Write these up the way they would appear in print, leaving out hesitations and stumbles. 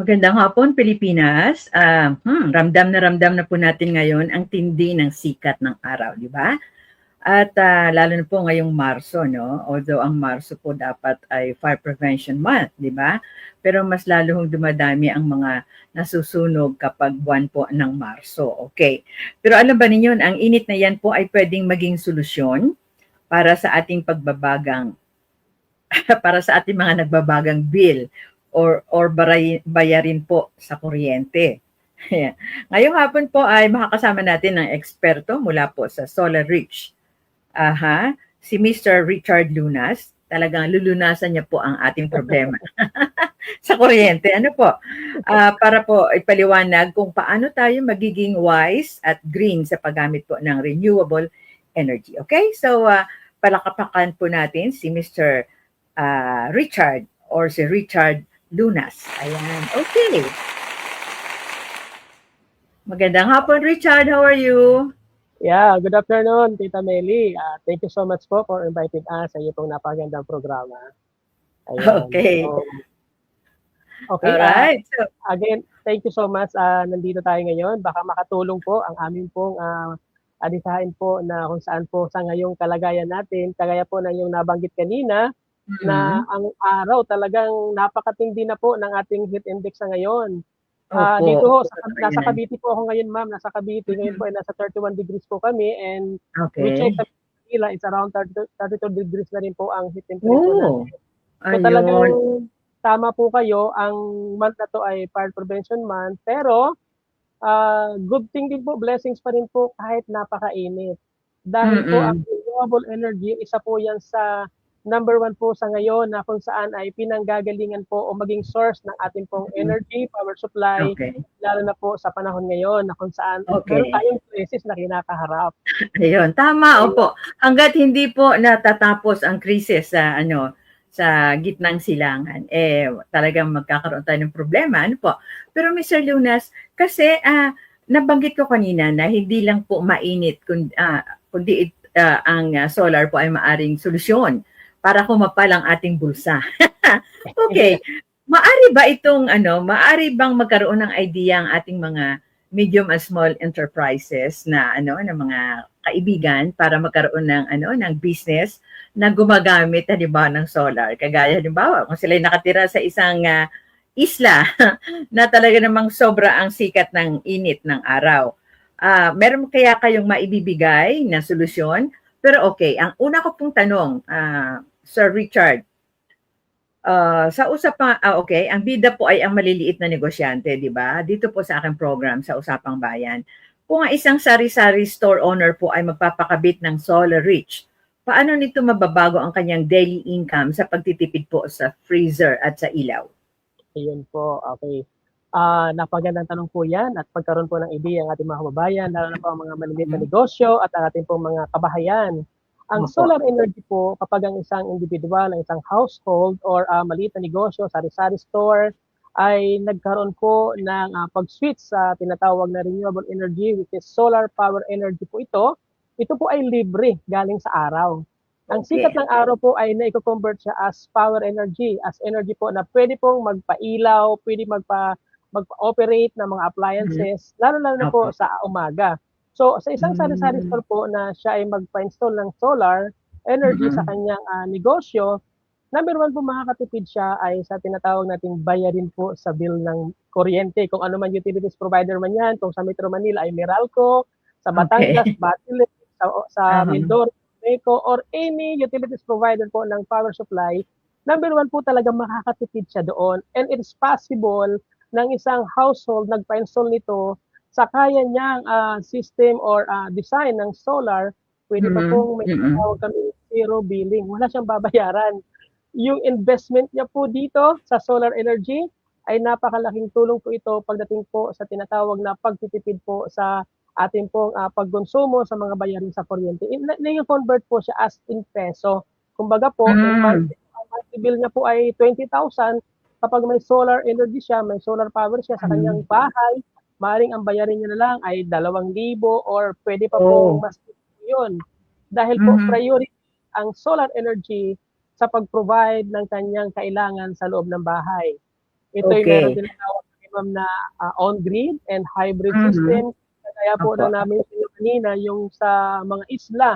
Magandang hapon, Pilipinas. Ramdam na po natin ngayon ang tindi ng sikat ng araw, di ba? At lalo na po ngayong Marso, no? Although ang Marso po dapat ay Fire Prevention Month, di ba? Pero mas lalo hong dumadami ang mga nasusunog kapag buwan po ng Marso. Okay. Pero alam ba ninyo, ang init na yan po ay pwedeng maging solusyon para sa ating pagbabagang para sa ating mga nagbabagang bill or bayarin po sa kuryente. Ngayong hapon po ay makakasama natin ng eksperto mula po sa Solar Reach. Si Mr. Richard Lunas. Talagang lulunasan niya po ang ating problema sa kuryente. Ano po? Para po ipaliwanag kung paano tayo magiging wise at green sa paggamit po ng renewable energy. Okay? So, palakapakan po natin si Mr. Richard or si Richard Lunas. Ayan. Okay. Magandang hapon, Richard. How are you? Yeah, good afternoon, Tita Meli. Thank you so much po for inviting us sa iyo pong napagandang programa. Ayan. Okay. Okay. Alright. Again, thank you so much. Nandito tayo ngayon. Baka makatulong po ang aming pong adisahin po na kung saan po sa ngayong kalagayan natin, kagaya po na yung nabanggit kanina, na ang araw talagang napakatindi na po ng ating heat index sa ngayon. Dito ho, nasa Cavite po ako ngayon, ma'am. Nasa Cavite. Ngayon po ay nasa 31 degrees po kami. And we check sa Manila, it's around 32 degrees na rin po ang heat temperature natin. So talagang tama po kayo. Ang month na to ay Fire Prevention Month. Pero good thing din po, blessings pa rin po kahit napakainit. Dahil po ang renewable energy, isa po yan sa number 1 po sa ngayon na kung saan ay pinanggagalingan po o maging source ng ating pong energy, power supply, lalo na po sa panahon ngayon na kung saan meron tayong crisis na kinakaharap. Ayun, tama, opo. Hanggat hindi po natatapos ang krisis sa sa gitnang silangan, talagang magkakaroon tayo ng problema, ano po. Pero Mr. Lunas, kasi nabanggit ko kanina na hindi lang po mainit kundi ang solar po ay maaring solusyon para kumapal ang ating bulsa. Okay. Maari bang magkaroon ng idea ang ating mga medium and small enterprises na ng mga kaibigan para magkaroon ng business na gumagamit halimbawa ng solar. Kagaya halimbawa, kung sila nakatira sa isang isla na talaga namang sobra ang sikat ng init ng araw. Meron kaya kayong maibibigay na solusyon? Pero okay, ang una ko pong tanong, Sir Richard, ang bida po ay ang maliliit na negosyante, di ba? Dito po sa aking program sa Usapang Bayan. Kung ang isang sari-sari store owner po ay magpapakabit ng Solar Reach, paano nito mababago ang kanyang daily income sa pagtitipid po sa freezer at sa ilaw? Ayun po, okay. Napagandang tanong po yan at pagkaroon po ng ideya ang ating mga kababayan, lalo na po ang mga maliliit na negosyo at ang ating pong mga kabahayan. Ang solar energy po, kapag ang isang individual, ang isang household or maliit na negosyo, sari-sari store, ay nagkaroon po ng pag-switch sa tinatawag na renewable energy, which is solar power energy po ito po ay libre galing sa araw. Ang sikat ng araw po ay na-convert siya as power energy, as energy po na pwede pong magpailaw, pwede mag-operate ng mga appliances, lalo-lalo na po sa umaga. So, sa isang sari-sari store po na siya ay magpa-install ng solar energy sa kanyang negosyo, number 1 po makakatipid siya ay sa tinatawag nating bayarin po sa bill ng kuryente. Kung ano man utilities provider man yan, kung sa Metro Manila ay Meralco, sa Batangas, Batiles, sa Mindoro, Meco, or any utilities provider po ng power supply, number 1 po talaga makakatipid siya doon. And it is possible ng isang household nagpa-install nito sa kaya niyang system or design ng solar, pwede pa pong may tawag kami zero billing. Wala siyang babayaran. Yung investment niya po dito sa solar energy ay napakalaking tulong po ito pagdating po sa tinatawag na pagtitipid po sa ating pong pagkonsumo sa mga bayarin sa kuryente. Na-convert po siya as in peso. Kumbaga po, ang monthly bill niya po ay 20,000. Kapag may solar energy siya, may solar power siya sa kanyang bahay, maaaring ang bayarin niya na lang ay 2,000 or pwede pa po mas yun. Dahil po priority ang solar energy sa pag-provide ng kanyang kailangan sa loob ng bahay. Ito'y meron tinatawag ma'am, na on-grid and hybrid Mhm. system. Kaya po Opo. na namin kanina yung sa mga isla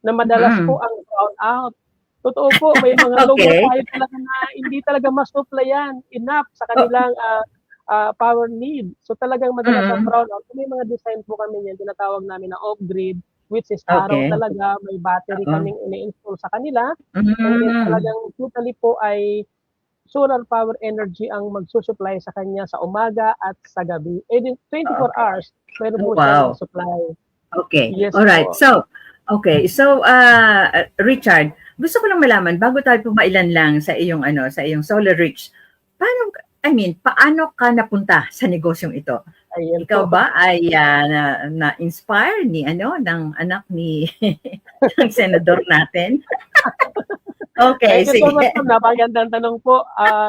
na madalas po Mm. ang brown out. Totoo po, may mga lugar Okay. tayo talaga na hindi talaga ma-supplyan enough sa Oh, kanilang power need. So talagang madalas ang mm. brown out. May mga design po kami niyan, tinatawag namin na off-grid, which is araw Okay. talaga, may battery Oo. kaming ini-install sa kanila. And then Mm. talagang totally po ay solar power energy ang magsusupply sa kanya sa umaga at sa gabi. Eh, di 24 Okay. hours, meron Oh, po siyang wow. supply. Okay. Yes Alright. po. So, okay. So, Richard, gusto ko lang malaman bago tayo pumailan lang sa iyong sa iyong Solar Reach. Paano ka napunta sa negosyong ito? Ayan Ikaw po. ba ay na-inspire ng anak ni ng senador natin? Okay, Thank you so sige. much, ma'am. Napakagandang tanong po.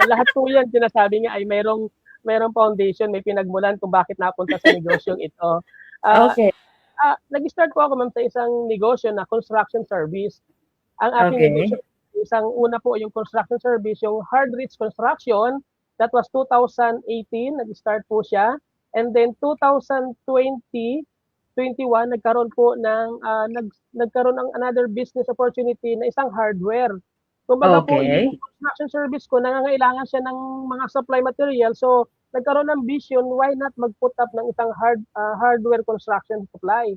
Lahat po yan, sinasabi niya ay merong foundation, may pinagmulan kung bakit napunta sa negosyong ito. Ah, Okay. Nag-start po ako, ma'am, sa isang negosyo na construction service. Ang aking negosyo, Okay. isang una po yung construction service, yung Hard Reach Construction. That was 2018, nag-start po siya. And then 2020, 21, nagkaroon po nagkaroon ng another business opportunity na isang hardware. Kumbaga po, yung Okay. construction service ko, nangangailangan siya ng mga supply material. So, nagkaroon ng vision, why not mag-put up ng isang hardware construction supply.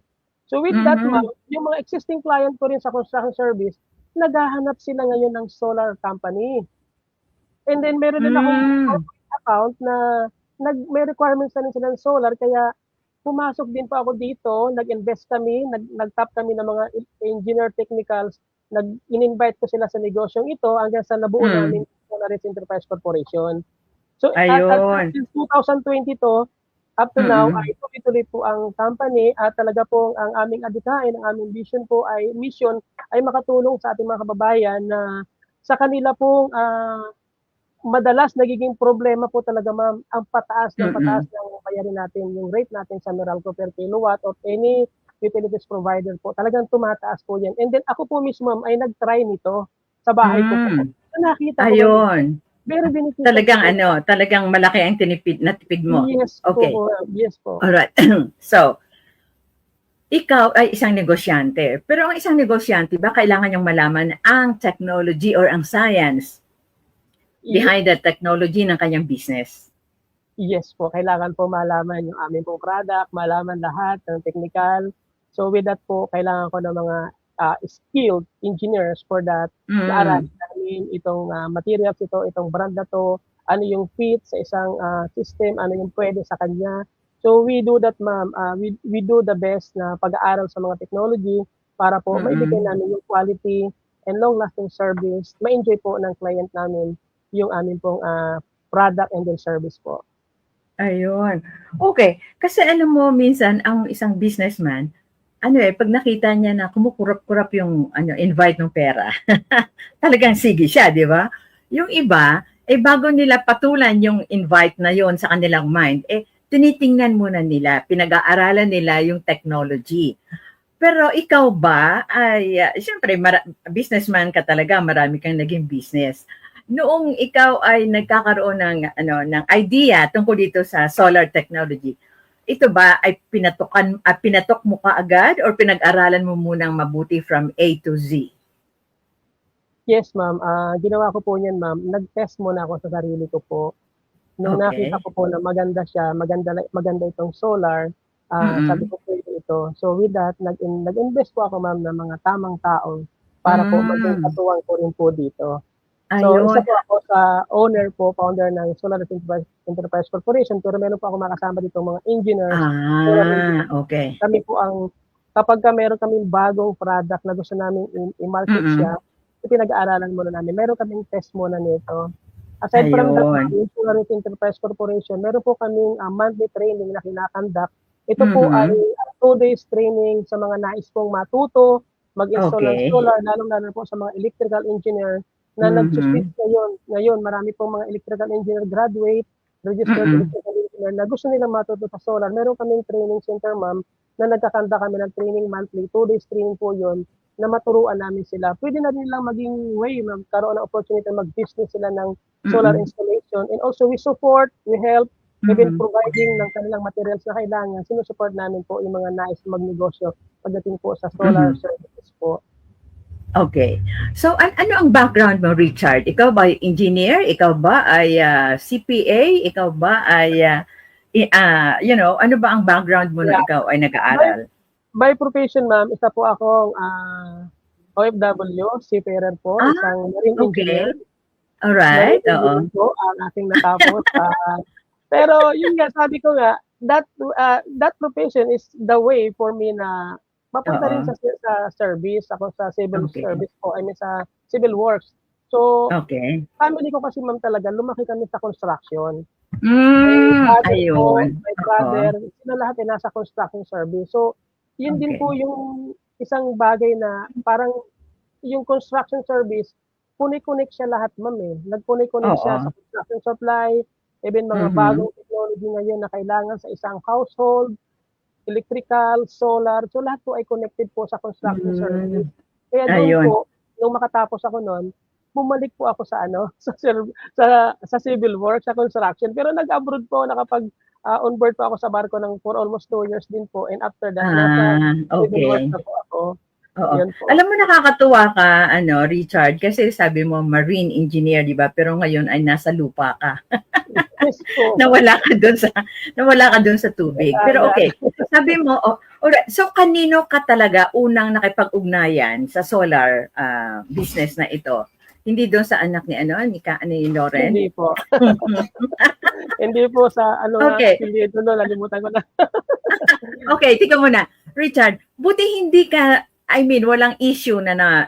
So with that, ma'am, Mhm. yung mga existing client ko rin sa construction service, naghahanap sila ngayon ng solar company. And then meron din akong Hmm. corporate account na may requirements na rin sila ng solar, kaya pumasok din po ako dito, nag-invest kami, nag-tap kami ng mga engineer technicals, in-invite ko sila sa negosyong ito hanggang sa nabuo Hmm. namin Solaris Enterprise Corporation. So at Ayun. since 2022 up to now Mm. ay tuloy-tuloy po ang company at talaga po ang aming adhikain, ang aming mission ay makatulong sa ating mga kababayan na sa kanila pong madalas nagiging problema po talaga, ma'am, ang pataas Mm. ng bayarin natin, yung rate natin sa Meralco per kilowatt of any utilities provider po. Talagang tumataas po yan. And then ako po mismo, ma'am, ay nag-try nito sa bahay ko po. Hmm. Nakita ko, ma'am, Ayun. very beneficial po. Talagang malaki ang natipid mo. Yes po, Okay. yes po. Alright. So, ikaw ay isang negosyante. Pero ang isang negosyante ba kailangan niyang malaman ang technology or ang science behind the technology ng kanyang business? Yes po, kailangan po malaman yung aming pong product, malaman lahat ng technical. So with that po, kailangan ko ng mga skilled engineers for that. Mm. Naaralin namin itong materials itong brand na to, ano yung fit sa isang system, ano yung pwede sa kanya. So we do that, ma'am. We do the best na pag-aaral sa mga technology para po maibigay Mm. namin yung quality and long-lasting service. Ma-enjoy po ng client namin yung aming pong product and then service po. Ayun. Okay. Kasi alam mo, minsan, ang isang businessman, 'pag nakita niya na kumukurap-kurap yung invite ng pera, talagang sige siya, 'di ba? Yung iba, bago nila patulan yung invite na yon sa kanilang mind, tinitingnan muna nila, pinag-aaralan nila yung technology. Pero ikaw ba ay, siyempre businessman ka talaga, marami kang naging business. Noong ikaw ay nagkakaroon ng idea tungkol dito sa solar technology, ito ba ay pinatok mo kaagad or pinag-aralan mo munang mabuti from A to Z? Yes, ma'am. Ginawa ko po niyan, ma'am. Nag-test muna ako sa sarili ko po. Nung nakita Okay. ko po na maganda siya, maganda itong solar, sabi Mm. ko pwede ito. So with that, nag-invest po ako, ma'am, ng mga tamang tao para po maging Hmm. katuwang ko rin po dito. So isa Ayun. po ako sa founder ng Solaris Enterprise Corporation, pero meron po ako makasama dito mga engineers, solar engineers. Okay. Kami po kapagka meron kaming bagong product na gusto naming i-market Mm. siya, pinag-aaralan muna namin. Meron kaming test muna nito. Aside from that, Ayun. yung Solaris Enterprise Corporation, meron po kaming monthly training na kinakandak. Ito po ay Mhm. 2 days training sa mga nais pong matuto, mag-install ng Okay. solar, lalong-lalo po sa mga electrical engineer na nagsuswitch Mhm. ngayon, marami pong mga electrical engineer graduate, registered Mm. electrical engineer na gusto nilang matuto sa solar. Meron kaming training center, ma'am, na nagkakanda kami ng training monthly, 2 days training po yun, na maturuan namin sila. Pwede na rin lang maging way, magkaroon ng opportunity mag-business sila ng solar Mm. installation. And also, we support, we help even Mhm. providing ng kanilang materials na kailangan, sinusupport namin po yung mga nais magnegosyo pagdating po sa solar Mhm. services po. Okay. So, ano ang background mo, Richard? Ikaw ba ay engineer? Ikaw ba ay CPA? Ikaw ba ay, ano ba ang background mo nung Yeah. ikaw ay By, nag-aaral? by profession, ma'am, isa po akong OFW, seafarer po, Ah, isang marine okay. engineer. Alright, Marine oo. engineer po ang aking natapos. Pero yun nga, sabi ko nga, that profession is the way for me na mapunta rin Oo. sa service. Ako sa civil Okay. service po, I mean sa civil works. So, Okay. family ko kasi ma'am talaga, lumaki kami sa construction. My father po, Ayun. my Oo. brother, sila lahat ay nasa construction service. So, yun din po Okay. yung isang bagay na parang yung construction service, connect siya lahat, ma'am, eh. Nag-connect siya Oo. sa construction supply, even mga Mhm. bagong technology ngayon na kailangan sa isang household, electrical, solar. So, lahat po ay connected po sa construction service. Hmm. Kaya doon Ayun. po, nung makatapos ako nun, bumalik po ako sa ano, sa civil work, sa construction. Pero nag-abroad po, on board po ako sa barko for almost 2 years din po. And after that, nasa civil work Okay. na po ako. Oo. Yun po. Alam mo nakakatuwa ka, Richard, kasi sabi mo marine engineer, 'di ba? Pero ngayon ay nasa lupa ka. Yes po. Nawala ka doon sa tubig. Pero okay. Sabi mo, alright. So kanino ka talaga unang nakipag-ugnayan sa solar business na ito? Hindi doon sa anak ni Lauren? Hindi po. Hindi po sa ano nga Okay. apelyido no, nalimutan ko na. Okay, tika muna. Richard, buti hindi ka, I mean, walang issue na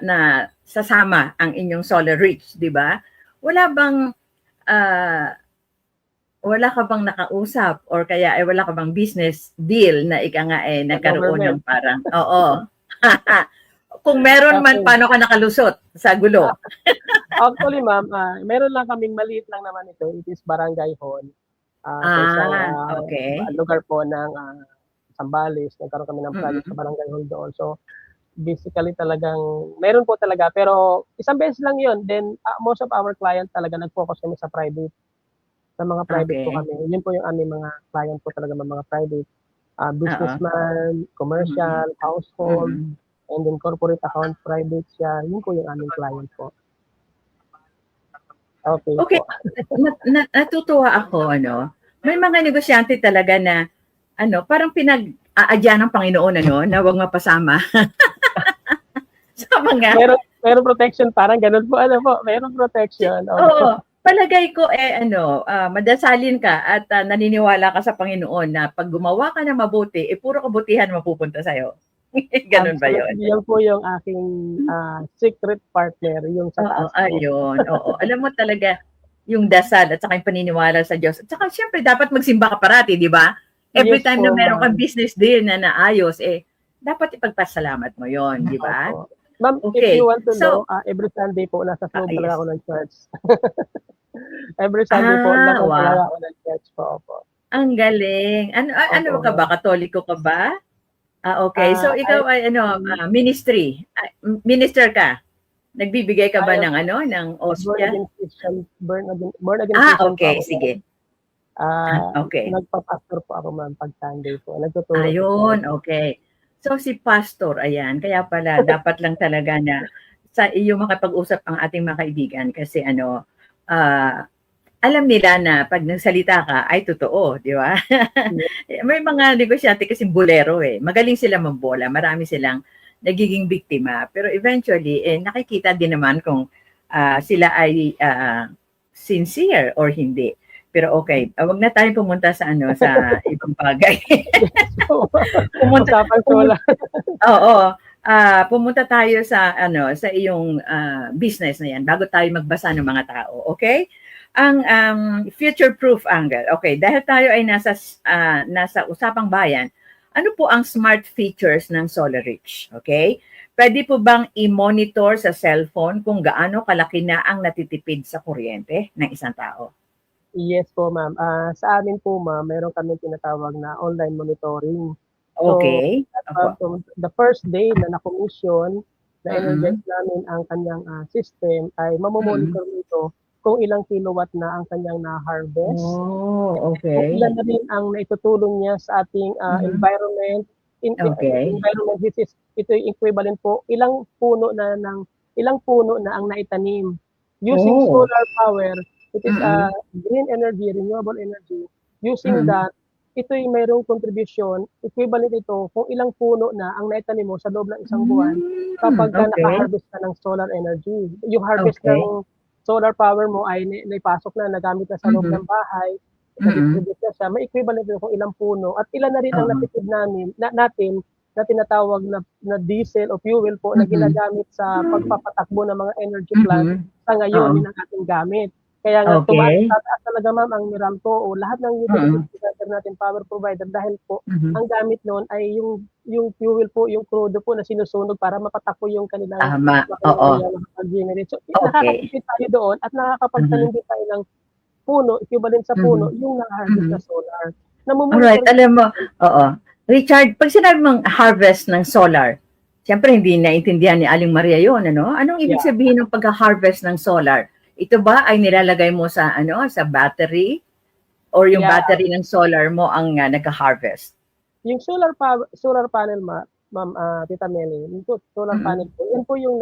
sasama ang inyong Solar Reach, di ba? Wala bang, ah, wala ka bang nakausap or kaya ay wala ka bang business deal na ika nga Sa nagkaroon ng government. parang, oo. Kung meron man, Okay. paano ka nakalusot sa gulo? Actually, ma'am, meron lang kaming maliit lang naman ito. It is barangay hall. Sa isang Okay. lugar po ng Zambales. Nagkaroon kami ng project sa Mm-mm. barangay hall doon. So, basically talagang meron po talaga. Pero isang beses lang yun. Then, most of our client talaga nag-focus kami sa private. Sa mga private po Okay. kami. Yun po yung aming mga client po talaga, mga private. Oo. Businessman, Mm-mm. commercial, household, Mm-mm. and then corporate account, private siya. Yun po yung aming client po. Okay Okay, po. natutuwa ako, may mga negosyante talaga na, parang pinag-aadya ng Panginoon, na huwag mapasama sa mga, Meron protection, parang ganun po, ano po, meron protection. oo, palagay ko, madasalin ka at naniniwala ka sa Panginoon na pag gumawa ka na mabuti, puro kabutihan mapupunta sa'yo. Ganun ba yun? Absolutely, yan po yung aking secret partner, yung sa Oo, taas po. ayun. Oo. Alam mo talaga, yung dasal at saka yung paniniwala sa Diyos. At saka syempre dapat magsimba ka parati, di ba? Every Yes time po, na meron kang ma'am. business deal na naayos, dapat ipagpasalamat mo yon, di ba? Opo. Ma'am, if you Okay. want to know, So, every Sunday po, nasa loob talaga yes. ako ng church. Every Sunday po, nasa talaga Wow. ako ng church po. Opo. Ang galing. Ano Opo, ka ba? ma'am. Katoliko ka ba? Okay. So, ikaw ay ministry. Minister ka. Nagbibigay ka ba I am ng ng born ostya? again Christian, born again Christian po Okay. ako, ma'am. Sige. Okay. Nagpa-pastor po ako, ma'am, pag Sunday po. Nagtuturo po po Ayun, ako. okay. So si pastor, ayan, kaya pala dapat lang talaga na sa iyo makipag-usap ang ating mga kaibigan kasi alam nila na pag nagsalita ka ay totoo, di ba? Yes, May mga negosyante kasi bolero Magaling sila mambola, marami silang nagiging biktima. Pero eventually, nakikita din naman kung sila ay sincere or hindi. Pero okay, wag na tayong pumunta sa sa ibang bagay. po. pumunta, Usapan ko pumunta, lang. oo, pumunta tayo sa sa iyong business na yan bago tayo magbasa ng mga tao, okay? Ang future proof angle. Okay, dahil tayo ay nasa usapang bayan, ano po ang smart features ng SolarReach? Okay? Pwede po bang i-monitor sa cellphone kung gaano kalaki na ang natitipid sa kuryente ng isang tao? Yes po, ma'am. Sa amin po, ma'am, meron kaming tinatawag na online monitoring. So, Okay. the first day na na-commission, Mm-mm. na-energize namin ang kanyang system, ay Mm-mm. mamomonitor nito kung ilang kilowatt na ang kanyang na-harvest. Oh, Kung okay. ilan na rin ang naitutulong niya sa ating environment. Okay. Environment, ito yung equivalent po, ilang puno na ang naitanim. Using Oh. solar power, it is Mm-mm. green energy, renewable energy. Using Mm-mm. that, ito yung mayroong contribution, equivalent ito kung ilang puno na ang naitanim mo sa loob ng isang buwan kapag ka Okay. naka-harvest ka ng solar energy. Yung harvest Okay. ng solar power mo ay naipasok na, nagamit na sa loob Mhm. ng bahay, Mm. na-distribute na siya, may equivalent din kung ilang puno at ilan na rin ang Oo. natipid natin na tinatawag na diesel o fuel po na Mhm. ginagamit sa pagpapatakbo ng mga energy plant Mhm. sa ngayon, Oo. yun ang ating gamit. Kaya nga Okay. tataas talaga ma'am ang Meralco o lahat ng utility Mm. provider natin, power provider dahil po Mhm. ang gamit noon ay yung fuel po, yung crudo po na sinusunog para mapatakbo yung kanilang Tama. Oo. makinarya, makapag-generate. So, Okay. nakakatipid tayo doon at nakakapagtanim Mhm. din tayo ng puno, equivalent sa puno, Mhm. yung naka-harvest na Mhm. solar. Alright, Namomonitor alam mo, oo. Richard, pag sinabi mong harvest ng solar, siyempre hindi naintindihan ni Aling Maria yun, ano? Anong ibig yeah, sabihin ng pagka-harvest ng solar? Ito ba ay nilalagay mo sa ano, sa battery or yung yeah. battery ng solar mo ang nagka-harvest? Yung solar panel ma'am, Tita Melly, yung solar panel Mm. po, yan po yung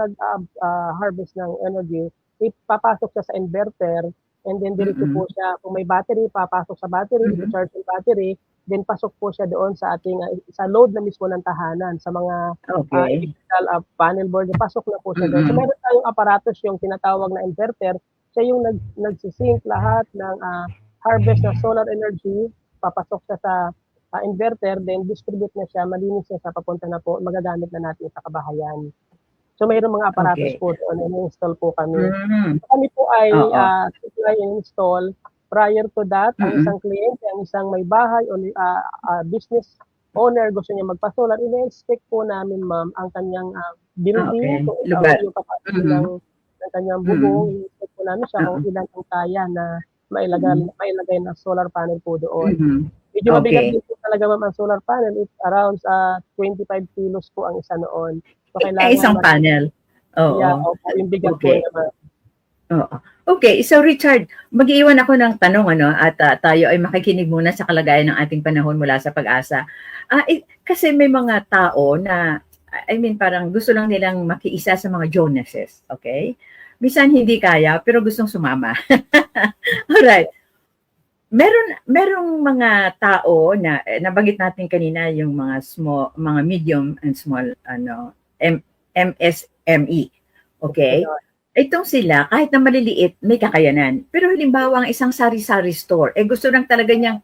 harvest ng energy, ipapasok siya sa inverter, and then diretso Mm. po siya, kung may battery, papasok sa battery, Mhm. i-charge yung battery, then pasok po siya doon sa ating, sa load na mismo ng tahanan, sa mga Okay. electrical panel board, pasok na po siya doon. So Mm. meron tayong aparatos yung tinatawag na inverter, siya yung nagsisync lahat ng harvest ng solar energy, papasok siya sa inverter, then distribute na siya, malinis na siya, papunta na po, magagamit na natin sa kabahayan. So mayroong mga aparatos Okay. po doon, in-install po kami. Mm. Kami po ay Oo. supply and install. Prior to that, ang Mm. isang kliyente, ang isang may bahay o business owner gusto niya magpa-solar, ina-inspect po namin ma'am ang kanyang building, Okay. kung Lugar. yung capacity Mhm. ng kanyang Mm. bubong, i-inspect po namin siya kung Oo. ilan ang kaya na Mhm. mailagay na solar panel po doon. Mhm. Medyo mabigat Okay. din po talaga ma'am ang solar panel. It's around 25 kilos po ang isa noon. So Isang kailangan panel. yeah, Oo. opo, yung bigat po Okay. niya ma'am. Oo. Okay, so Richard, mag-iwan ako ng tanong ano at tayo ay makikinig muna sa kalagayan ng ating panahon mula sa Pag-asa. Kasi may mga tao na I mean parang gusto lang nilang makiisa sa mga Jonases, okay? Minsan hindi kaya pero gustong sumama. Alright. Merong mga tao na nabanggit natin kanina yung mga medium and small MSME. Okay? Itong sila, kahit na maliliit, may kakayanan. Pero halimbawa, ang isang sari-sari store, gusto lang talaga niyang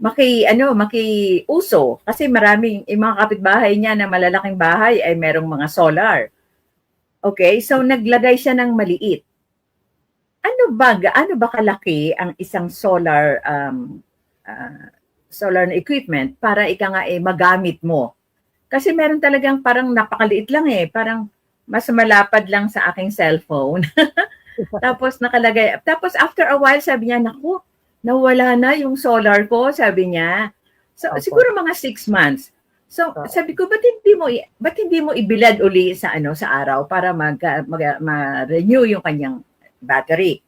makiuso. Kasi maraming, yung mga kapitbahay niya na malalaking bahay ay merong mga solar. Okay? So, naglagay siya ng maliit. Gaano ba kalaki ang isang solar solar na equipment para magamit mo? Kasi meron talagang parang napakaliit lang parang mas malapad lang sa aking cellphone. Tapos nakalagay, tapos after a while sabi niya, naku, nawala na yung solar ko, sabi niya. So siguro mga 6 months. So sabi ko, ba't hindi mo ibilad uli sa araw para ma-renew yung kanyang battery?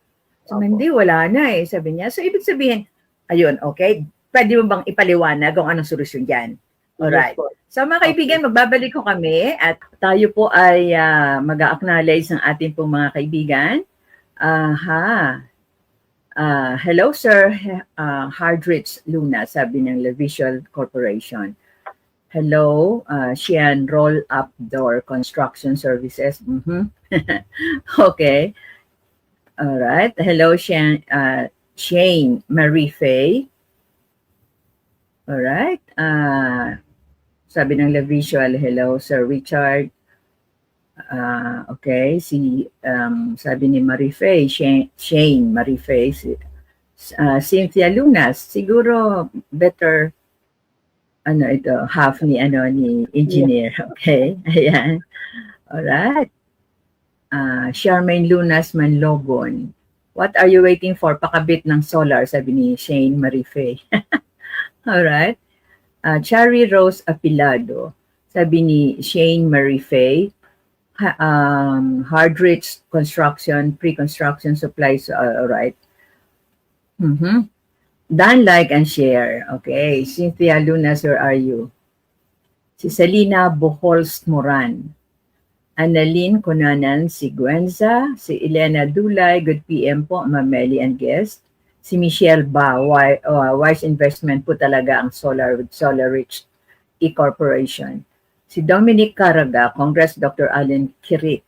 So hindi, wala na sabi niya. So ibig sabihin, ayun, okay, pwede mo bang ipaliwanag kung anong solusyon diyan? Alright. So mga kaibigan, magbabalik ko kami at tayo po ay mag-acknowledge ng ating pong mga kaibigan. Hello Sir Hardrich Luna, sabi ng La Visual Corporation. Hello, Shian Roll Up Door Construction Services. Okay. Alright. Hello Shane Marie Faye. Alright. Sabi ng La Visual, hello Sir Richard. Okay, sabi ni Marie Faye, Shane Marie Faye, Cynthia Lunas, siguro better half ni engineer. Okay, ayan. Alright. Charmaine Lunas Manlogon. What are you waiting for? Pakabit ng solar, sabi ni Shane Marie Faye. Alright. Cherry Rose Apilado, sabi ni Shane Marie Faye. Hardrich Construction, pre-construction supplies, all right. Mhm. Dan, like, and share. Okay. Cynthia Lunas, where are you? Si Selina Boholst Moran. Annalyn Conanan Siguenza. Si Elena Dulay, good PM po, Mameli and guest. Si Michelle Ba, wise investment po talaga ang solar with Solar Rich E-Corporation. Si Dominic Caraga, Congress Dr. Allen Kirit.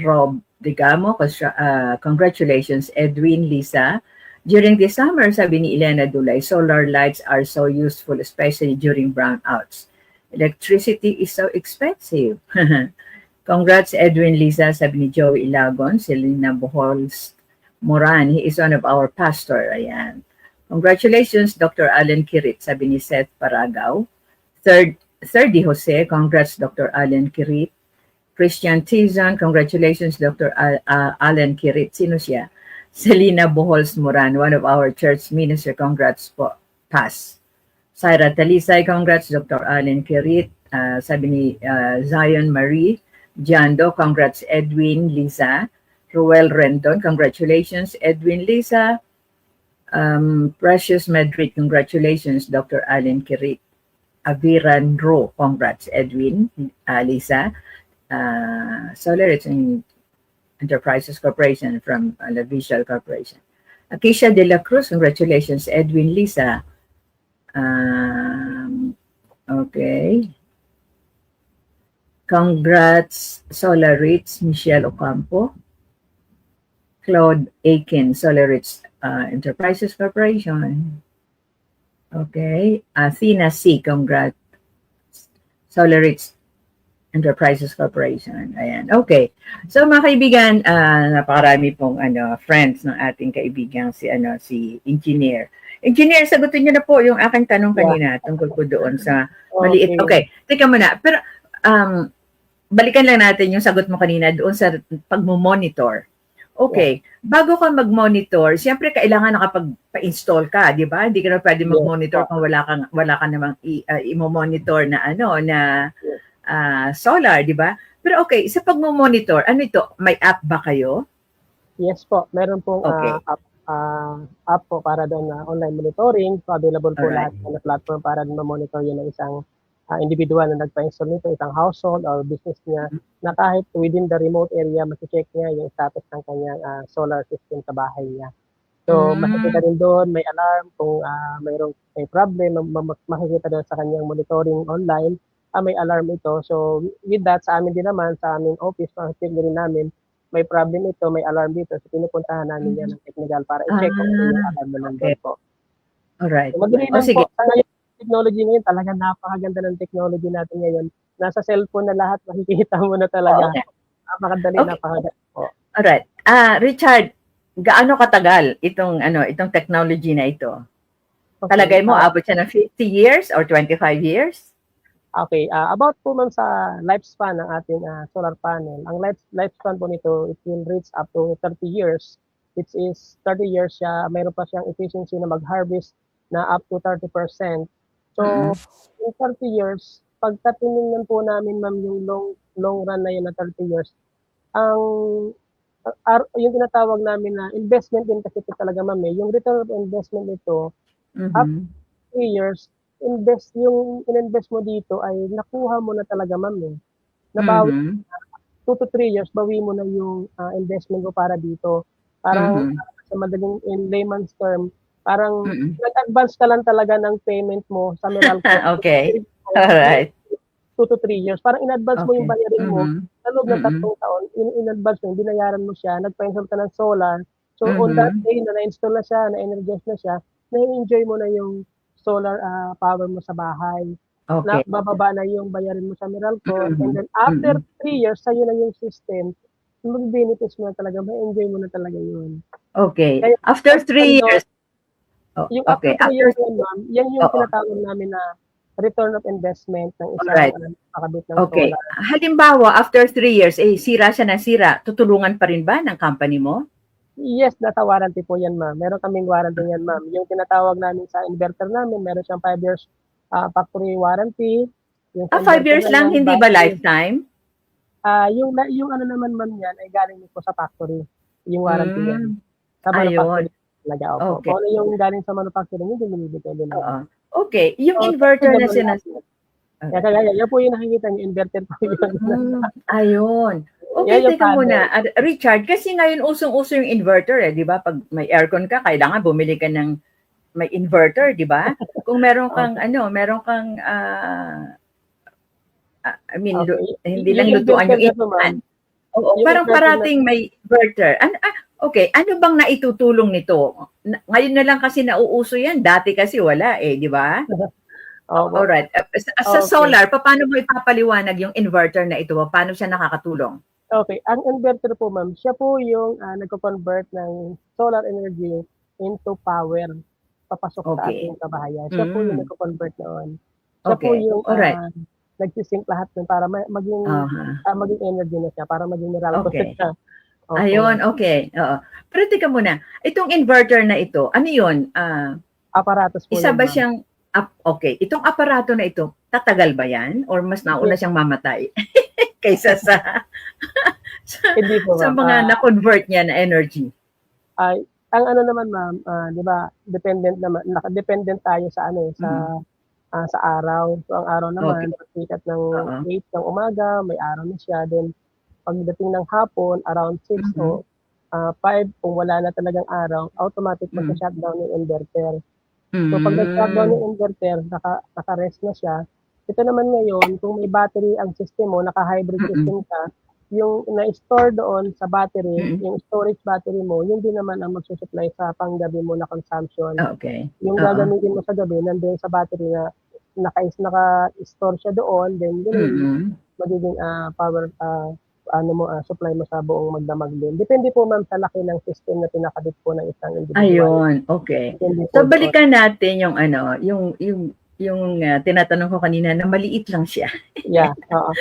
Rob Digamo, congratulations. Edwin, Lisa. During the summer, sabi ni Elena Dulay, solar lights are so useful, especially during brownouts. Electricity is so expensive. Congrats, Edwin, Lisa, sabi ni Joey Ilagon. Selena Bohols Moran, he is one of our pastor. Ayan. Congratulations, Dr. Allen Kirit, sabi ni Seth Paragaw. Thirdy Jose, congrats, Dr. Allen Kirit. Christian Tizon, congratulations, Dr. Allen Kirit. Sino siya? Selena Bohols Moran, one of our church minister. Congrats po. Pass. Syra Talisay, congrats, Dr. Allen Kirit. Sabi ni Zion Marie. Jando, congrats, Edwin, Lisa. Ruel Rendon, congratulations, Edwin, Lisa. Precious Madrid, congratulations, Dr. Allen Kirit. Aviran Ro, congrats, Edwin, Lisa. Solar Enterprises Corporation from the Visual Corporation. Akisha De La Cruz, congratulations, Edwin, Lisa. Okay. Congrats, Solar Rich, Michelle Ocampo. Claude Aiken, Solar Rich Enterprises Corporation. Okay. Athena C, congrats. Solar Rich Enterprises Corporation. Ayan. Okay. So mga kaibigan, napakarami pong friends ng ating kaibigan si Engineer. Engineer, sagutin niyo na po yung aking tanong kanina tungkol po doon sa maliit. Okay, teka muna. Pero balikan lang natin yung sagot mo kanina doon sa pagmo-monitor. Okay, bago ka mag-monitor, siyempre kailangan nakapag-install ka, di ba? Hindi ka na pwede mag-monitor kung wala ka namang i-monitor na solar, di ba? Pero okay, sa pagmo-monitor, ano ito? May app ba kayo? Yes po, meron pong app po para doon na online monitoring. So available po lahat ng platform para ma-monitor yun ng isang individual na nagpa-install nito, isang household or business niya, na kahit within the remote area, masi-check niya yung status ng kanyang solar system sa bahay niya. So makikita rin doon, may alarm kung may problem, makikita doon sa kanyang monitoring online, may alarm ito. So with that, sa amin din naman, sa aming office, makikita rin namin, may problem ito, may alarm dito. So pinupuntahan namin yan ng technical para i-check kung ano yung alarm na nandun po. Alright. So madali lang po. Technology ngayon, talagang napakaganda ng technology natin ngayon. Nasa cellphone na lahat, makikita mo na talaga. Napakadali, napakaganda po. Alright. Richard, gaano katagal itong technology na ito? Okay. Talagay mo, abot siya ng 50 years or 25 years? Okay, about po man sa lifespan ng ating solar panel. Ang lifespan po nito, it will reach up to 30 years. Which is 30 years siya, mayroon pa siyang efficiency na mag-harvest na up to 30%. So, in 30 years, pagka tinignan po namin, ma'am, yung long run na yun na 30 years, yung tinatawag namin na investment din kasi ito talaga, ma'am, yung return of investment nito, up to 3 years, yung in-invest mo dito ay nakuha mo na talaga, ma'am. Nabawi, 2 to 3 years, bawi mo na yung investment mo para dito. Parang, sa madaling, in layman's term, parang nag-advance ka lang talaga ng payment mo sa Meralco. Okay. Alright. 2 to 3 years. Parang in-advance mo yung bayarin mo sa loob ng 3 taon. In-advance mo, binayaran mo siya, nagpa-install ka ng solar. So, on that day na na-install na siya, na-energize na siya, na-enjoy mo na yung solar power mo sa bahay. Okay. Bababa na yung bayarin mo sa Meralco. And then, after 3 years, sa'yo na yung system, mag-benefits mo na talaga, ma-enjoy mo na talaga yun. Okay. Kaya, after 3 years, yung after 3 years yun, ma'am, yan yung tinatawag namin na return of investment ng isang nakabit ng solar. Halimbawa, after 3 years, sira siya na sira, tutulungan pa rin ba ng company mo? Yes, nasa warranty po yan, ma'am. Meron kaming warranty yan, ma'am. Yung tinatawag namin sa inverter namin, meron siyang 5 years factory warranty. 5 years lang, hindi ba lifetime? Yung ano naman ma'am yan ay galing po sa factory, yung warranty niyan. Hmm, Sa ayun, manufacturing talaga, opo. okey, Kung ano yung galing sa manufacturing, yun din binibigay nila. oo. Okey, yung So, inverter na naman lahat yan. Kaya kagaya, yan po yung nakikita niyo, inverter po yun. ayun. Yan Okey, yung teka muna, panel. Richard, kasi ngayon usong-uso yung inverter, eh, 'di ba? 'Pag may aircon ka kailangan bumili ka ng may inverter, 'di ba? Kung meron kang Opo, ano, I mean okay. hindi Yung lang lutuan inverter yung kasi ma'am, inuman. Oo, yung parang inverter na parating may inverter. Okey, ano bang naitutulong nito? Ngayon na lang kasi nauuso 'yan, dati kasi wala, eh, 'di ba? opo, Alright, sa okay. solar, papaano mo ipapaliwanag yung inverter na ito? Paano siya nakakatulong? Okay, ang inverter po ma'am, siya po yung, nagko-convert ng solar energy into power, papasok sa Okey. ating kabahayan. Siya po yung Hmm, nagko-convert noon. Siya po okey, yung, alright. nagsi-sync lahat nun para maging, Uh-huh, maging energy na siya, para maging Meralco na okey. siya. Opo Ayun, ma'am. okey, oo. Pero teka muna, itong inverter na ito, ano yun, Aparatos po isa yun ba ma'am. siyang okey, itong aparato na ito, tatagal ba yan or mas nauna Hindi siyang mamatay kaysa sa hindi po sa ma'am, mga na-convert niya na energy? ay ang ano naman ma'am, 'di ba dependent tayo sa ano, eh, Mm, sa araw. So, ang araw naman okey, pagsikat ng oo. 8 ng umaga may araw na siya, then pagdating ng hapon around 6 Mhm, o, 5 kung wala na talagang araw, automatic hmm. magsa-shutdown yung inverter. So, 'pag nag-shutdown Hmm, yung inverter, naka-rest na siya. Ito naman ngayon, kung may battery ang system mo, naka-hybrid mm, system ka, yung na-store doon sa battery, mm. yung storage battery mo, yun din naman ang magsu-supply sa panggabi mo na consumption. Okey, Yung oo. gagamitin mo sa gabi, nandoon sa battery na naka-store siya doon, then yun yung Mm. magiging, power, ano mo, supply mo sa buong magdamag din. Depende po ma'am sa laki ng system na pinakabit po ng isang individual. Ayun, okey. Depende po So doon. balikan natin yung ano, tinatanong ko kanina na maliit lang siya. Yeah, oo.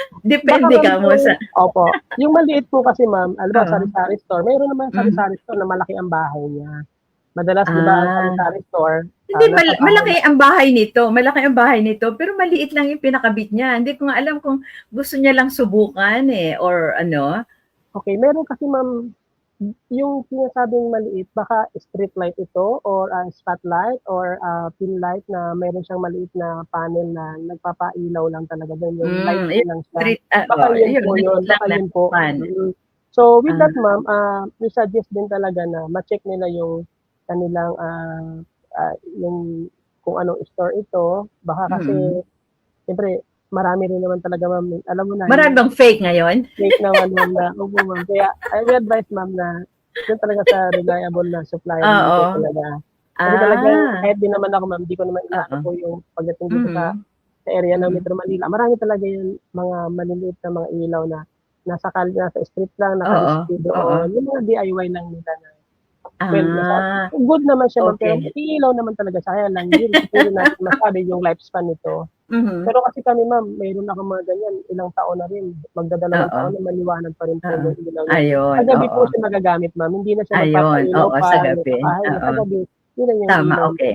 Baka Depende ma'am ka mo sa yung opo, yung maliit po kasi ma'am, halimbawa oo, sari-sari store, mayroon naman mhm. sari-sari store na malaki ang bahay niya. Madalas 'di ba ang Ah, sari-sari store, hindi nasa bahay malaki ang bahay nito, malaki ang bahay nito, pero maliit lang yung pinakabit niya. Hindi ko nga alam kung gusto niya lang subukan, eh, or ano. okey, meron kasi ma'am, yung sinasabing maliit baka street light ito or, spotlight or, pin light na meron siyang maliit na panel na nagpapailaw lang talaga dun, yung light Yung lang siya. street Baka yun yun po maliit yun, lang baka na yun po, fan. mm. So, with Ah, that ma'am, we suggest din talaga na ma-check nila yung kanilang, yung kung anong store ito. Baka kasi mm. siyempre marami rin naman talaga ma'am, alam mo na Marami yung bang fake ngayon? fake naman ma'am na opo ma'am. Kaya I will advise ma'am na dun talaga sa reliable na supplier hindi po Oo. talaga kasi talagang Ah, kahit din naman ako ma'am, di ko naman inaano oo. po yung pagdating dito sa Mhm, area ng mm. Metro Manila. Marami talaga yung mga maliliit na mga ilaw na nasa street lang, Oo, naka-display oo. doon. Yung mga DIY lang nila na well, Ah, good naman siya ma'am, pero okey. iilaw naman talaga siya. Kaya lang hindi rin natin masabi yung lifespan nito. Mhm, Pero kasi kami ma'am, mayroon akong mga ganyan, ilang taon na rin, magdadalawang oo, taon na maliwanag pa rin po oo. yung ilaw niya. Sa Ayun, gabi oo. po siya nagagamit ma'am, hindi na siya Ayun, magpapailaw oo, pa sa sa gabi, bahay niya. oo. Sa gabi, yun na yung Tama, ilaw niya. okey.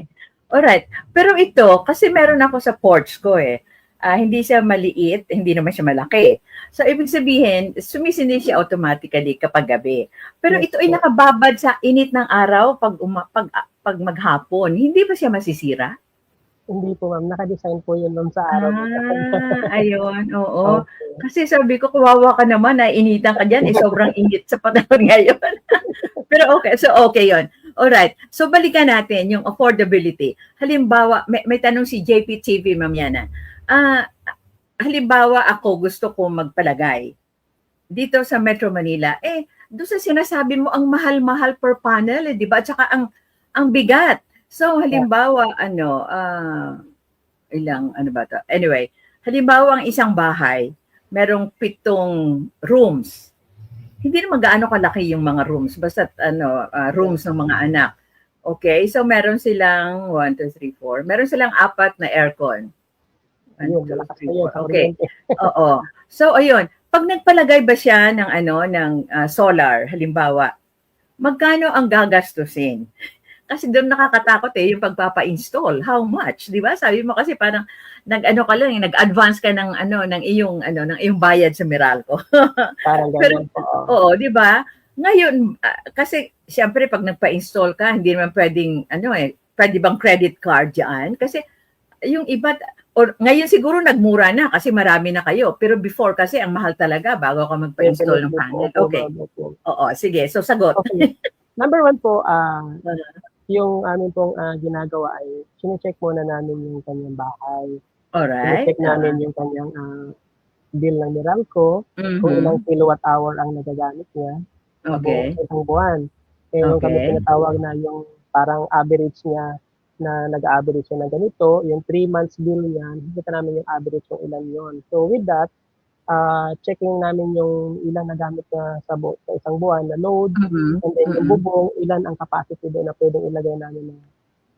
Alright. Pero ito, kasi meron ako sa porch ko, eh. Hindi siya maliit, hindi naman siya malaki. So, ibig sabihin, sumisindi siya automatically kapag gabi. Pero Yes ito ay po. nakababad sa init ng araw 'pag maghapon, hindi ba siya masisira? Hindi po ma'am, naka-design po yun ma'am sa araw po talaga. Ayun, oo. Opo. Kasi sabi ko, kawawa ka naman, naiinitan ka diyan, eh, sobrang init sa panahon ngayon. Pero okay, so okay 'yun. Alright, so balikan natin yung affordability. Halimbawa, may tanong si JP TV, Ma'am Yana. Ah, halimbawa ako gusto ko magpalagay dito sa Metro Manila, eh, do'n sa sinasabi mo ang mahal-mahal per panel, eh, 'di ba? At saka ang bigat. So Yeah, halimbawa ano, ilang ano ba 'to? Anyway, halimbawa ang isang bahay, merong 7 rooms. Hindi naman gaano kalaki yung mga rooms, basta't ano, yeah. rooms ng mga anak. Okay, so meron silang 1, 2, 3, 4. Meron silang 4 na aircon. One, Ayun, two, malakas three, kayo four. sa Okay. kuryente. Oo. So ayun, 'pag nagpalagay ba siya ng ano, ng solar halimbawa, magkano ang gagastusin? Kasi doon nakakatakot yung pagpapa-install. How much, 'di ba? Sabi mo kasi parang nag-ano ka lang, nag-advance ka ng iyong bayad sa Meralco. Parang Pero ganyan po. oo, 'di ba? Ngayon, kasi siyempre pag nagpa-install ka, hindi naman pwedeng pwede bang credit card diyan? Kasi yung iba or ngayon siguro nagmura na kasi marami na kayo. Pero before kasi ang mahal talaga bago ka magpa-install ng Definitely po. panel. Opo, Okay. ma'am. Opo. Oo, sige. So sagot. Okay. Number one po, yung amin pong ginagawa ay chine-check muna namin yung kanyang bahay. Alright. Chine-check namin yung kanyang bill ng Meralco, kung ilang Mhm. kilowatt hour ang nagagamit niya sa Okay. isang buwan. Meron kami Okay. tinatawag na yung parang average niya na nag-a-average siya ng ganito, yung 3 months bill niya, nakikita namin yung average kung ilan yon. So with that, checking namin yung ilang nagamit niya sa isang buwan na load, Mhm. and then yung Mm. bubong, ilan ang capacity doon na pwedeng ilagay namin ng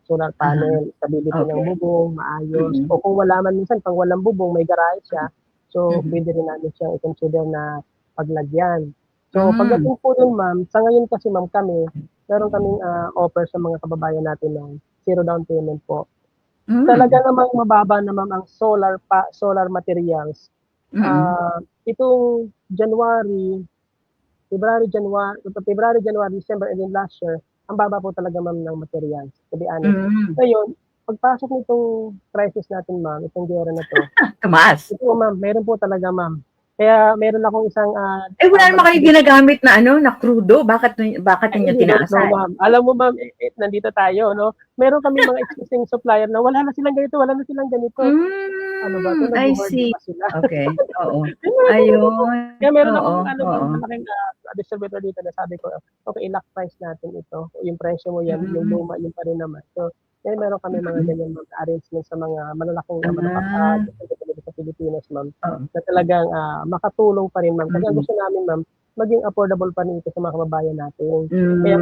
solar panel, stability ng Okay. bubong, maayos. Mm. O kung wala man minsan, pang walang bubong, may garahe siya, so Mhm. pwede rin namin siyang i-consider na paglagyan. So Hmm. pagdating po dun ma'am, sa ngayon kasi ma'am kami, meron kaming offer sa mga kababayan natin ng zero down payment po. Talaga Hmm. namang mababa na ma'am ang solar materials. Mm. Itong February, January, December, and then last year, ang baba po talaga ma'am ng materials, to be honest. Hmm. Ngayon, pagpasok nitong crisis natin ma'am, itong giyera na 'to, Tumaas. ito ma'am, meron po talaga ma'am. Kaya meron akong isang, Wala naman kayong ginagamit na na krudo. Bakit ay ninyo hindi, no, no tinaasan? ma'am. Alam mo ma'am, nandito tayo 'no, meron kaming mga existing supplier na wala na silang ganito, wala na silang ganito. Ano ba 'to, I nagho-hoard see. ba sila? Okay. Oo. May mga ganun po. Ayun. Kaya meron Oo, akong ma'am, oo. malaking distributor dito na sabi ko, "Okay, i-lock price natin ito. Yung presyo mo yan, yung Mm. luma yun pa rin naman." So, meron kami mga Mm. ganyan ma'am na arrangement sa mga malalaking Ah, distributor sa Pilipinas ma'am, oo. na talagang makatulong pa rin ma'am. Kasi ang Mm. gusto namin ma'am, maging affordable pa rin ito sa mga kababayan natin. Kaya Okay.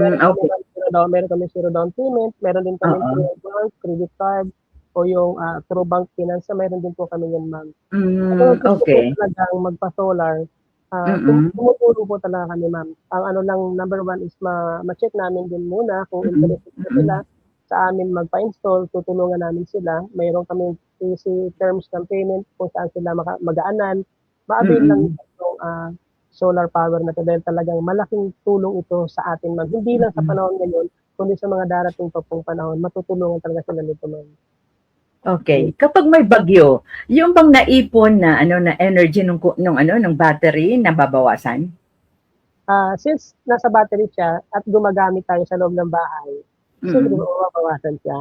meron kaming zero down payment, meron din kaming Oo. through bank, credit card, o yung through bank finance, meron din po kami yan ma'am. Kung gusto po Okay. talagang magpa-solar, Mm. tumutulong po talaga kami ma'am. Ang ano lang, number one is ma-check namin din muna kung Mm. interested na sila Mm. sa amin magpa-install, tutulungan namin sila. Mayroon kaming easy terms ng payment kung saan sila mag-aanan. Ma-avail lang Mm. yung solar power na 'to dahil talagang malaking tulong ito sa atin ma'am. Hindi lang sa Mm. panahon ngayon, kundi sa mga darating pa pong panahon, matutulungan talaga sila nito ma'am. Okay. Kapag may bagyo, yung bang naipon na na energy nung battery nababawasan? Since nasa battery siya at gumagamit tayo sa loob ng bahay, siyempre Mm. mababawasan siya.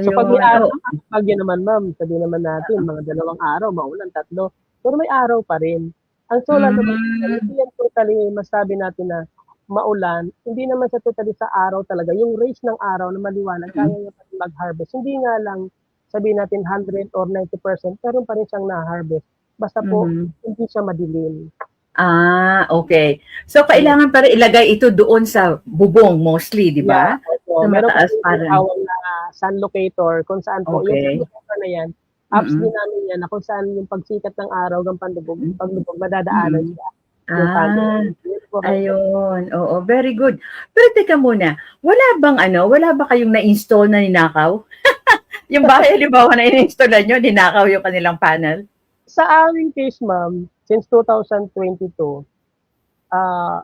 So pag may Ayun. araw, Oh. bagyo naman ma'am, sabihin naman natin mga 2 araw, maulan, 3, pero may araw pa rin. Ang solar naman, Hmm. hindi yan totally masabi natin na maulan, hindi naman siya totally sa araw talaga. Yung rays ng araw na maliwanag, kaya Mm. niya pa rin mag-harvest. Hindi nga lang sabihin natin 100 or 90%, meron pa rin siyang na-harvest. Basta po, Mhm. hindi siya madilim. Okay. So, Yes. kailangan pa rin ilagay ito doon sa bubong mostly, di Yeah, ba? opo. Sa Meron mataas kaming parang tinatawag na sun locator kung saan po yung sun okay. locator na yan, apps din Mm. namin yan na kung saan yung pagsikat ng araw hanggang Mm. paglubog madadaanan Mm. siya, yung panel. Yun po kami Ayun. Oo, very good. Pero teka muna, wala ba kayong na-install na ninakaw? Yung bahay halimbawa na ini-installan niyo, ninakaw yung kanilang panel? sa aming case ma'am, since 2022,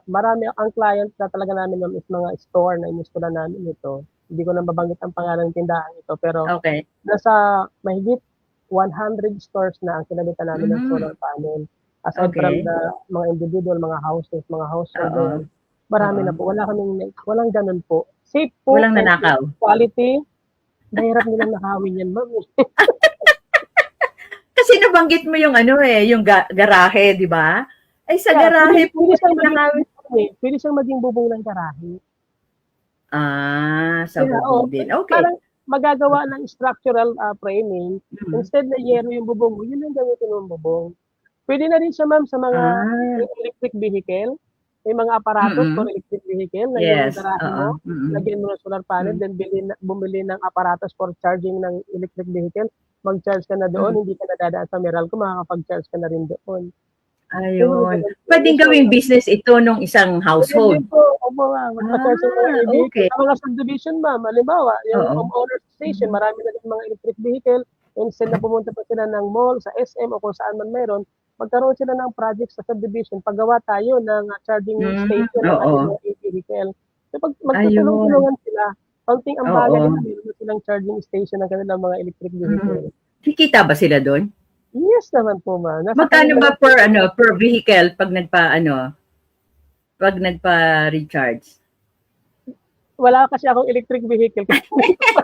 marami ang client na talaga namin ma'am is mga store na ininstalan namin ito. Hindi ko na mabanggit ang pangalan ng tindahan ito, pero Okay. nasa mahigit 100 stores na ang kinabita namin ng Hmm. solar panel. Aside from Okay. the mga individual, mga houses, mga household na Oo. yan, marami Oo. na po. Walang ganun po. Safe po Walang and nanakaw? quality. Mahirap nilang nakawin yan, ma'am. Kasi nabanggit mo yung yung garahe, di ba? Ay, sa Yeah, garahe po pwede kasi siyang maging nakawin. bubong eh. Pwede siyang maging bubong ng garahe. Sa Yeah, oo. bubong din. Okay. Parang magagawa ng structural framing. Mhm. Instead na yero yung bubong mo, yun ang gamitin mong bubong. Pwede na rin siya ma'am sa mga Ah, electric vehicle. May mga aparatos for mm. electric vehicle na yung Yes, garahe oo. mo, Mm. lagyan mo ng solar panel, Mm. then bumili ng aparatos for charging ng electric vehicle. Mag-charge ka na Mm. doon, hindi ka na dadaan sa Meralco, makakapag-charge ka na rin doon. Ayun. Pwedeng gawing business ito nung isang Pwede household. po, opo ma'am, magpa-charge ng mga vehicle Okay. sa mga subdivision ma'am, halimbawa yung Oo. homeowner station, marami na din mga electric vehicle, instead na pumunta pa sila ng mall, sa SM o kung saan man meron, magkaroon sila ng project sa subdivision, paggawa tayo ng charging station ng ating Oo. mga e-vehicle. So pag Ayun. magtutulong-tulungan sila, kaunting ambagan Oo. nila, meron na silang charging station ng kanilang mga electric Mm. vehicle. Kikita ba sila doon? Yes naman po ma'am, nasa Magkano kanila ba lang po per yun. ano, per vehicle pag nagpa-recharge? Wala kasi akong electric vehicle kaya hindi ko pa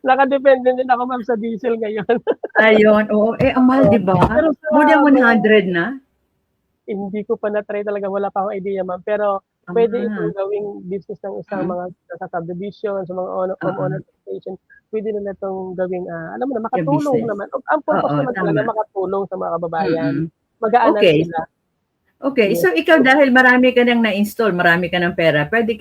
nakadepende din ako ma'am sa diesel ngayon. Ayun, oo. Eh, ang mahal, Oo. 'di ba? Pero More than sa mga 100 na? hindi ko pa na-try talaga, wala pa akong idea ma'am, pero puwede itong Ah, gawing business ng isang mm, mga sa subdivision, sa mga oo. homeowner association. Puwede nila itong gawing, alam mo na, Yung makatulong business. naman. Ang purpose Oo, naman talaga tama. makatulong sa mga kababayan. Mm. Magaanan Okay. sila. Okay. Yes So, ikaw po. dahil marami ka nang na-install, marami ka ng pera, pwede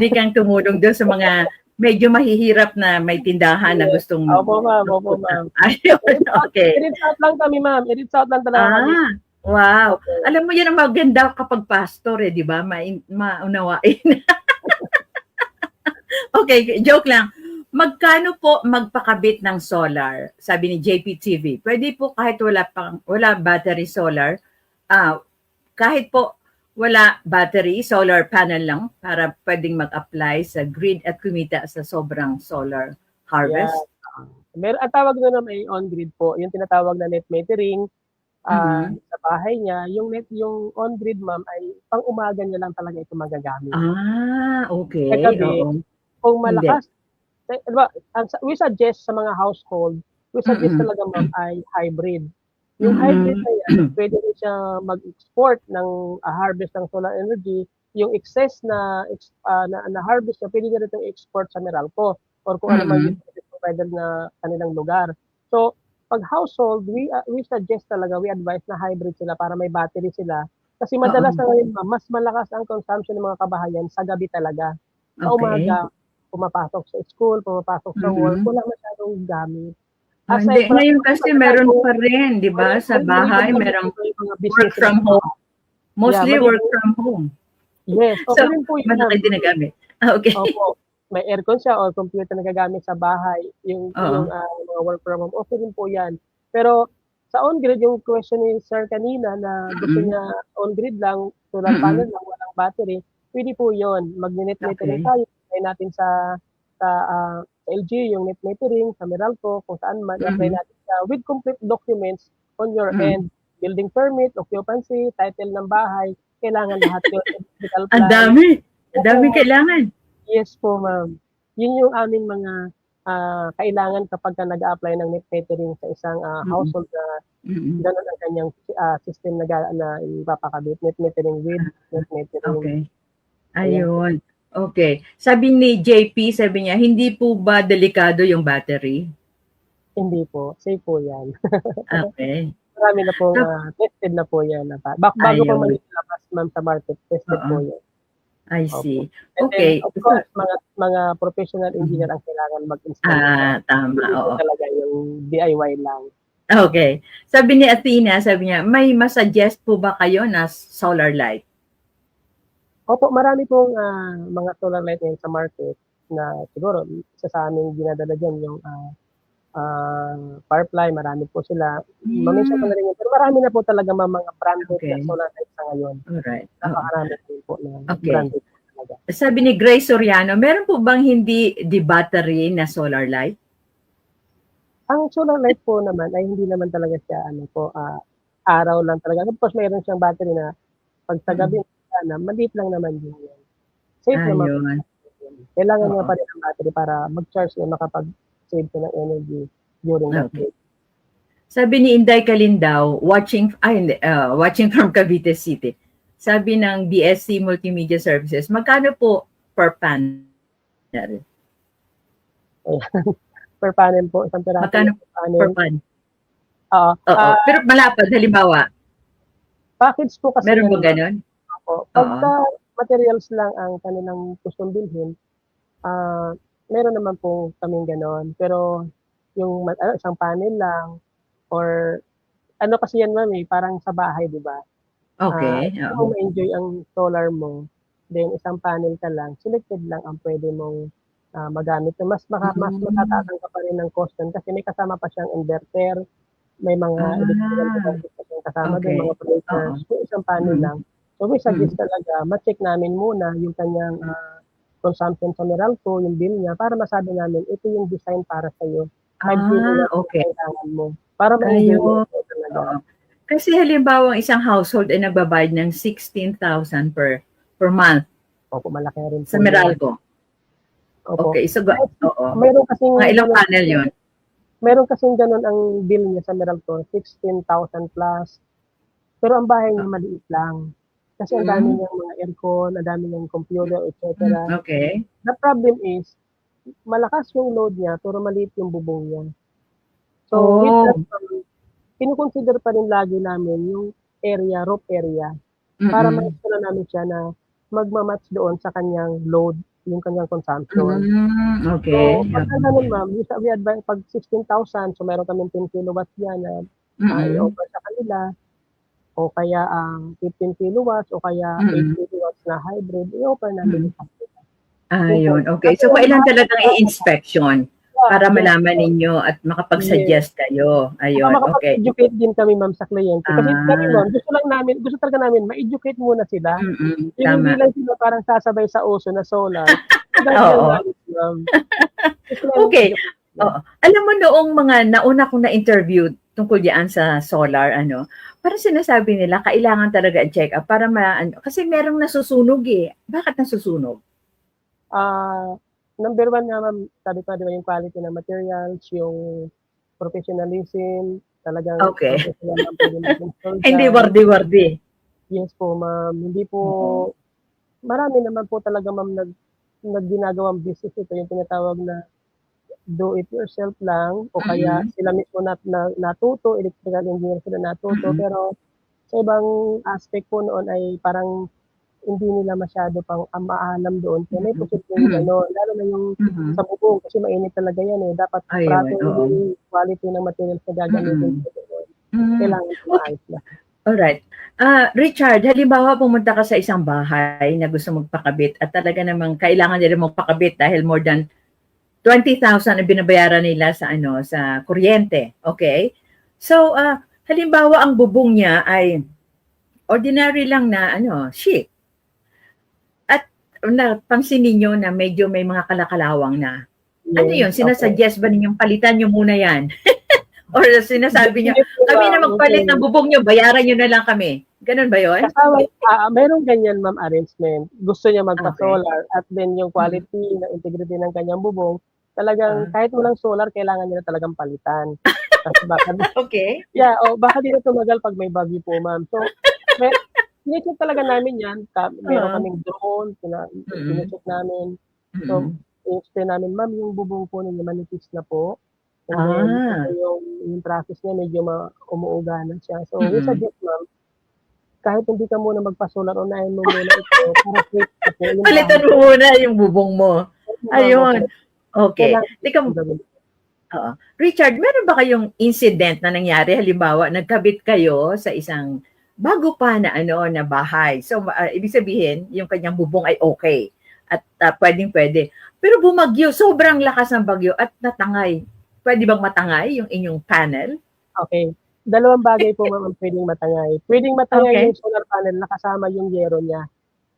kang tumulong doon sa mga medyo mahihirap na may tindahan na Yes. gustong Opo magpunta. ma'am. Ayun, okay. I-reach out lang kami ma'am, i-reach out lang talaga kami. Ah, wow. Opo. Alam mo yan ang maganda kapag pastor eh, 'di ba? Maunawain. Okay, joke lang. Magkano po magpakabit ng solar? Sabi ni JPTV. Pwede po kahit wala battery solar, ah, kahit po wala battery, solar panel lang para pwedeng mag-apply sa grid at kumita sa sobrang solar Yeah. harvest. Ang tawag doon naman ay on-grid po, yung tinatawag na net metering. Mm. Sa bahay niya, yung on-grid ma'am ay pang-umaga niya lang talaga ito magagamit. Ah, Sa okay. gabi, Oo. kung Hindi. malakas, di ba, we suggest sa mga household, we suggest Mm. talaga ma'am ay hybrid. Yung hybrid Mm. na yan, pwede rin siya mag-export ng harvest ng solar energy. Yung excess na harvest niya, pwede niya rin itong export sa Meralco or kung ano man yung Mm. service provider na kanilang lugar. So, pag household, we suggest talaga, we advise na hybrid sila para may battery sila. Kasi madalas Oo. na ngayon, ma'am, mas malakas ang consumption ng mga kabahayan sa gabi talaga. Sa Okay. umaga, pumapasok sa school, pumapasok sa work, Mm. wala masyadong gamit. Hindi. Aside from Ngayon kasi maganda meron kung pa rin, di ba? Sa maliban bahay, sa merong yung mga work business nila from sa home. bahay. Yeah, Mostly work maliban from home. yes, So, okay rin po yun ma'am. malaki din nagamit. Okay. Opo, may aircon siya or computer na gagamit sa bahay, yung, Oo. mga work from home, okay rin po yan. Pero sa on-grid, yung question ni sir kanina na gusto Mm. niya on-grid lang, solar panel Mm. lang, walang battery, puwede po yun. Mag-ne-net metering Okay. tayo, apply natin sa LG yung net metering, sa Meralco, kung saan man, i-apply Mm. natin siya with complete documents on your Mm. end. Building permit, occupancy, title ng bahay, kailangan lahat yun, electrical Ang plan. dami. Ang Opo daming ma'am. kailangan. Yes po, ma'am. Yun yung aming mga kailangan kapagka nag-a-apply ng net metering sa isang Mm. household na Mm. gano'n ang kanyang system na ipapakabit, net metering with net metering. Okay. Ayan po. Ayun. Okay. Sabi ni JP, sabi niya, hindi po ba delikado yung battery? Hindi po, safe po 'yan. Okay. Marami na pong, Tap tested na po 'yan na bago pa man Ayun. ilabas ma'am sa market, tested Oo. po 'yan. I Opo. see. And then Okay. of So course mga professional mhm. engineer ang kailangan mag-install nito. Tama, Hindi po oo. talaga yung DIY lang. Okay. Sabi ni Athena, sabi niya, may ma-suggest po ba kayo na solar light? Opo, marami pong, mga solar light ngayon sa market na siguro isa sa aming dinadala diyan yung, Firefly, marami po sila. Ma-mention ko Hmm, na rin yun, pero marami na po talaga mga branded na okay. solar light sa ngayon. Alright, oo. Napakarami din po na Okay. branded po talaga. Sabi ni Grace Soriano, meron po bang hindi di-battery na solar light? Ang solar light po naman ay hindi naman talaga siya ano po, araw lang talaga. Of course, meron siyang battery na 'pag sa gabi Mm. na maliit lang naman din yan. Safe naman po Ayun, yun. Kailangan niya oo. pa rin ng battery para mag-charge na makapag-save ka ng energy during that Okay. day. Sabi ni Inday Kalindaw, watching from Cavite City. Sabi ng BSC Multimedia Services, magkano po per panel? Ayan, per panel po, isang piraso Magkano ng per panel. per pan? Oo, Oo. Pero malapad, halimbawa, package po kasi meron yan ba ma'am. ganon? Opo, Oo. pagka materials lang ang kanilang gustong bilhin, ah, meron naman po kaming gano'n. Pero yung isang panel lang or ano kasi yan ma'am parang sa bahay, di ba? Okay. Gusto Oo. mo ma-enjoy ang solar mo, then isang panel ka lang, selected lang ang pwede mong magamit. Mas Mm. matatatang ka pa rin ng cost nun kasi may kasama pa siyang inverter, may mga electrical Ah, devices pa siyang kasama dun, okay. mga breakers, Oo. kung isang panel Mm. lang. So we Mm. suggest talaga, ma-check namin muna yung kanyang consumption sa Meralco, yung bill niya, para masabi namin, ito yung design para sa'yo. 5 kilowatts yung Okay. kailangan mo. Para ma-enjoy mo Ayun. ito talaga. Oo. Kasi halimbawa, ang isang household ay nagbabayad ng 16,000 per month Opo, malaki rin sa po yun. Meralco. Opo. Okay. So, oo. Mayroon kasing Mga ilang ganun, panel yun? meron kasing ganun ang bill niya sa Meralco, 16,000 plus. Pero ang bahay niya maliit lang. Kasi ang dami Mm. niyang mga aircon, ang dami niyang computer, Mm. etc. Okay. The problem is, malakas yung load niya, pero maliit yung bubong niya. So, with that, Oh. kinukonsider pa rin lagi namin yung area, roof area, para Mm. ma-extra namin siya na magmamatch doon sa kanyang load, yung kanyang consumption. Okay. So, pagka ganun ma'am, we advise pag 16,000, so meron kaming 10 kilowatts diyan na Mm. i-offer sa kanila o kaya ang 15 kilowatts o kaya 8 Mm. kilowatts na hybrid, i-offer namin Mm. sa kanila. Yun po. Ayun, okay. Kasi So, ang kailan bahay talagang i-inspection para yes malaman po, ninyo at yes. makapag-suggest kayo? Saka Ayun, okay. makapag-educate din kami ma'am sa kliyente. Kasi kami Ah. ma'am, gusto talaga namin ma-educate muna sila. Mm. Yung hindi Tama. lang sila parang sasabay sa uso na solar, without their Oo. knowledge ma'am. Gusto namin Okay. educate sila. Oo. Alam mo noong mga nauna kong na-interview tungkol diyan sa solar parang sinasabi nila kailangan talaga i-check up para kasi merong nasusunog, eh. Bakit nasusunog? Number 1 nga ma'am, sabi ko di ba yung quality ng materials, yung professionalism, talagang Okay. professional ang pwede mag-install Hindi diyan. wardi-wardi. Yes po ma'am, hindi po Oo. marami naman po talaga ma'am ginagawang business ito, yung tinatawag na do it yourself lang o kaya Mm. sila mismo natuto, electrical engineer sila natuto, Mm. pero sa ibang aspect po noon ay parang hindi nila masyado pang maalam doon kaya may posibleng Mm. gano'n, lalo na yung Mhm. sa bubong kasi mainit talaga yan, dapat Ayun, oo. properly quality ng materials na gagamitin Mm. po doon, Hmm. kailangan po Okay. maayos lahat. Alright. Richard, halimbawa pumunta ka sa isang bahay na gusto magpakabit at talaga namang kailangan nila magpakabit dahil more than 20,000 ang binabayaran nila sa kuryente, okay? So, halimbawa ang bubong niya ay ordinary lang na sheet. At napansin ninyo na medyo may mga kalakalawang na. Ano Yes, yun, opo. sinasuggest ba ninyong palitan niyo muna yan? Or sinasabi niyo, Definitely kami na ma'am, magpalit ng bubong niyo, bayaran niyo na lang kami. Ganun ba yun? kasama merong ganyan ma'am arrangement. Gusto niya Okay. magpa-solar at then yung Mm. quality na integrity ng kanyang bubong, talagang Ah, kahit walang solar kailangan niya na talagang palitan. Kasi baka okay. baka di na tumagal 'pag may bagyo po ma'am. So, me chine-check talaga namin 'yan, meron Oo. kaming drone, Mm. chine-check namin. So, Mm. i-explain namin, "Ma'am, yung bubong po ninyo manipis na po, and then ito Ah. yung process niya medyo umuuga na siya." So, we Mm. suggest ma'am, kahit hindi ka muna magpa-solar, unahin mo muna ito para safe ka po yung bahay Palitan mo mo. muna yung bubong mo. Opo ma'am, opo. Ayun. Okay. Kailangan Teka, mong gawin. oo. Richard, meron ba kayong incident na nangyari? Halimbawa, nagkabit kayo sa isang bago pa na bahay. So, ibig sabihin, yung kanyang bubong ay okay. At pwedeng-pwede. Pero bumagyo, sobrang lakas ng bagyo at natangay. Pwede bang matangay yung inyong panel? Okay. Dalawang bagay po ma'am ang puwedeng matangay. Puwedeng matangay Okay. yung solar panel na kasama yung yero niya,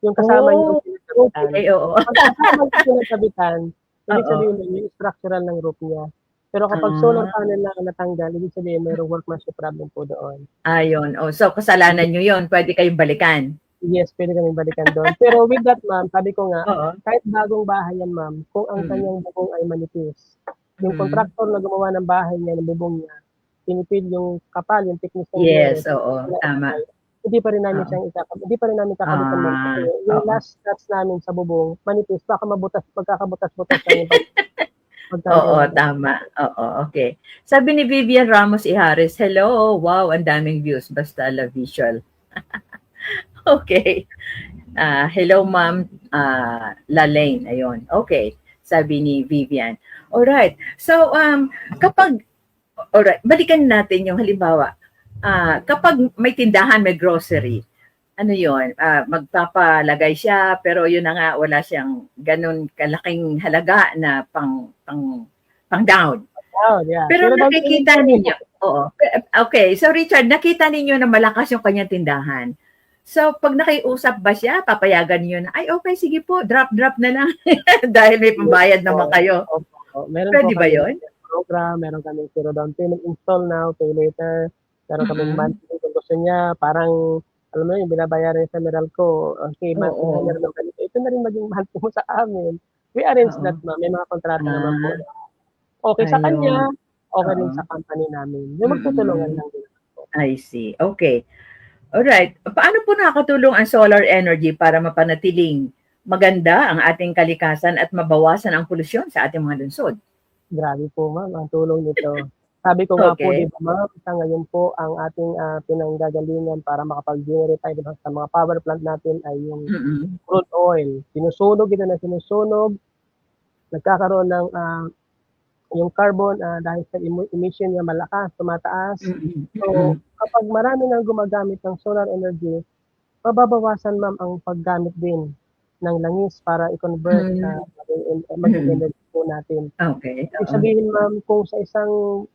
yung kasama niyong Oh, pinagkabitan. okay, oo. Pag kasama yung pinagkabitan, ibig Oo. sabihin nun yung structural ng roof niya. Pero kapag solar Ah, panel lang ang natanggal, ibig sabihin mayroong workmanship problem po doon. ayun. Oh, so kasalanan nyo yun. Pwede kayong balikan. Yes, puwede kaming balikan do'n. Pero with that ma'am, sabi ko nga, Oo. kahit bagong bahay yan ma'am, kung ang Mm. kanyang bubong ay manipis, yung Mm. kontraktor na gumawa ng bahay niya, ng bubong niya, tinipid yung kapal, yung thickness ng yero, Yes, oo. Tama. hindi pa rin namin Oo. hindi pa rin namin kakalitan ma'am kasi yung Oo. last touch namin sa bubong manipis, baka magkakabutas-butas lang yung Oo, pagkano. tama. Oo, okay. Sabi ni Vivian Ramos Ihares, hello, wow, ang daming views, basta la visual. Okay. Hello, ma'am, Lalaine. Ayun. Okay. Sabi ni Vivian. Alright. So, alright, balikan natin yung halimbawa, kapag may tindahan, may grocery, ano yun, magpapalagay siya, pero yun na nga, wala siyang ganun kalaking halaga na pang down. Oh, yeah. Pero Zero down payment nakikita po. ninyo, oo. Okay, so Richard, nakita ninyo na malakas yung kanyang tindahan. So, pag nakiusap ba siya, papayagan niyo na, ay okay, sige po, drop na lang. Dahil may pambayad naman kayo. Opo. Meron po Pwede ba kami yun? program, meron kami zero down payment, install now, pay later. Meron kaming monthly kung gusto niya, parang alam mo yun, binabayaran sa Meralco, okay, monthly na Oo. meron ng ganito. Ito na rin maging monthly mo sa amin. We arrange Oo. that, ma'am. May mga kontrata naman po. Ah, Okay sa ayun. kanya, okay rin Oo. sa company namin. Yung magtutulungan lang din. I see. Okay. Alright. Paano po nakakatulong ang solar energy para mapanatiling maganda ang ating kalikasan at mabawasan ang polusyon sa ating mga lungsod? Grabe po, ma'am, ang tulong nito. Sabi ko nga po, Okay. 'di ba, ma'am, sa ngayon po ang ating, pinanggagalingan para makapag-generate tayo sa mga power plant natin ay yung Mm. crude oil. Sinusunog ito na sinusunog, nagkakaroon ng, yung carbon, dahil sa emission niya malakas, tumataas. Mm. So, Mm. kapag marami ng gumagamit ng solar energy, mababawasan, ma'am, ang paggamit din ng langis para i-convert sa Mm. maging Mm. energy po natin. Okay. Ibig Oo. sabihin, ma'am, kung sa isang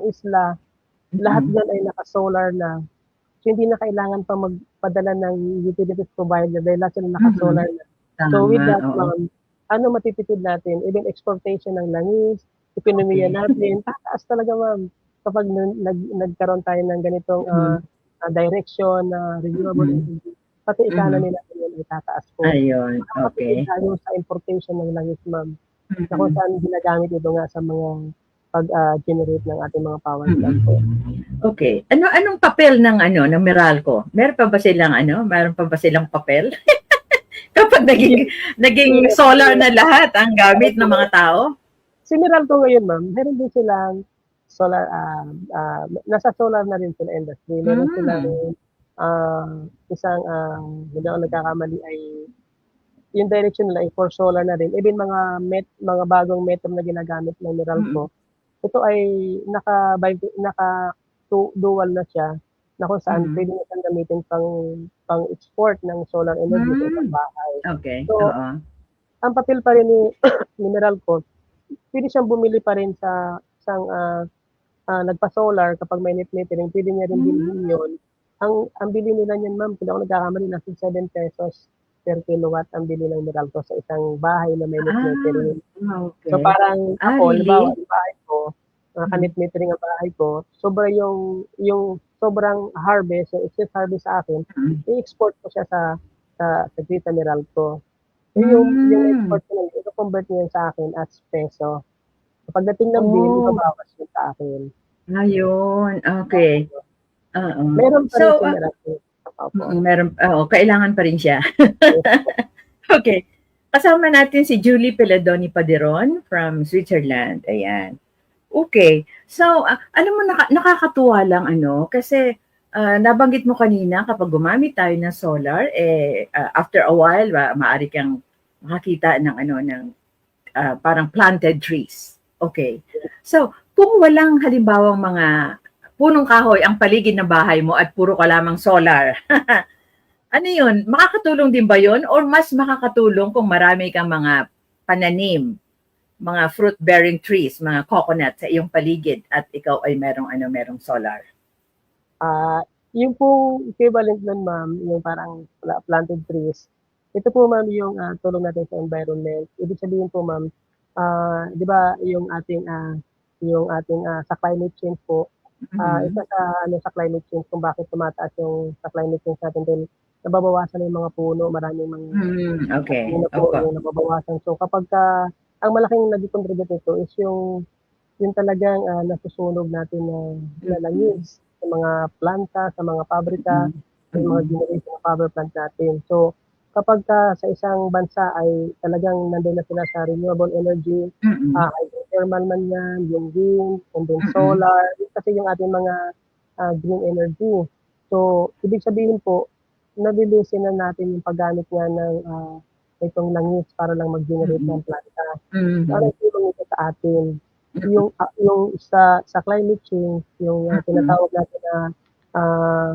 isla, lahat Mm. diyan ay naka-solar na. So, hindi na kailangan pa magpadala ng utilities provider dahil lahat sila Mhm. naka-solar na. So, with Tama, that, oo. ma'am, ano matitipid natin? Even exportation ng langis, ekonomiya Okay. natin, tataas talaga, ma'am. Kapag nagkaroon tayo ng ganitong, Mm. direction na renewable Mm. energy, pati Mhm. economy natin yan ay tataas po. Ayun, Makakatipid okay. tayo sa importation ng langis, ma'am, na kung Mm. saan ginagamit ito nga sa mga generate ng ating mga power plant po. Okay. Anong papel ng ng Meralco? Meron pa ba silang papel? Kapag naging solar na lahat ang gamit ng mga tao? Si Meralco ngayon, ma'am, meron din silang solar, nasa solar na rin sila industry. Meron silang, Hmm. isang, hindi ako nagkakamali ay yung direction nila ay for solar na rin. Even mga bagong metro na ginagamit ng Mm. Meralco, ito ay naka dual na siya na kung saan Mhm. pwede mo siyang gamitin pang-export ng solar energy sa isang Hmm. bahay. Okay, So, oo. ang papel pa rin ni ni Meralco, pwede siyang bumili pa rin sa isang, nagpa-solar kapag may net metering, pwede niya rin bilhin Hmm. yun. Ang bili nila niyan, ma'am, kung di ako nagkakamali, nasa ₱7 per kilowatt ang bili ng Meralco sa isang bahay na may net metering. So, Okay. parang ako, halimbawa, Really? yung bahay ko, Hmm. naka-net metering ang bahay ko, sobra yung sobrang harvest, yung excess harvest sa akin, Mm. i-export ko siya sa Grita Meralco. So, yung Hmm. export ko na yun, iko-convert niya sa akin as peso. So, pagdating ng bill, Oh, ibabawas yun sa akin. ayun, okay. Oo. Meron pa rin So, si Meralco. Opo. kailangan pa rin siya. Yes po. Okay. Kasama natin si Julie Peladoni Paderon from Switzerland. Ayan. Okay. So, alam mo, nakakatuwa lang kasi nabanggit mo kanina kapag gumamit tayo ng solar, after a while, maaari kang makakita ng parang planted trees. Okay. So, kung walang halimbawang mga punong kahoy ang paligid ng bahay mo at puro ka lamang solar, ano yun? Makakatulong din ba yun? Or mas makakatulong kung marami kang mga pananim, mga fruit-bearing trees, mga coconut sa iyong paligid at ikaw ay merong solar? Ah, yung pong equivalent nun, ma'am, yung parang planted trees, ito po, ma'am, yung, tulong natin sa environment. Ibig sabihin po, ma'am, 'di ba yung ating, sa climate change po, isa Mhm. sa sa climate change kung bakit tumataas yung sa climate change natin dahil nababawasan yung mga puno, maraming mga Okay. na po Opo. yung nababawasan. So, kapagka ang malaking nagko-contribute nito is yung talagang, nasusunog natin na Mm. langis sa mga planta, sa mga pabrika, Mm. sa mga Mm. generation ng power plant natin. So, kapagka sa isang bansa ay talagang nandun na sila sa renewable energy, Mm. hydrothermal man yan, yung wind, and then Mm. solar, yun kasi yung ating mga, green energy. So, ibig sabihin po, nalilisin na natin yung paggamit nga ng, itong langis para lang mag-generate Mm. ng planta. So, Mhm. anong tulong nito sa atin? yung sa climate change, yung tinatawag natin na ah,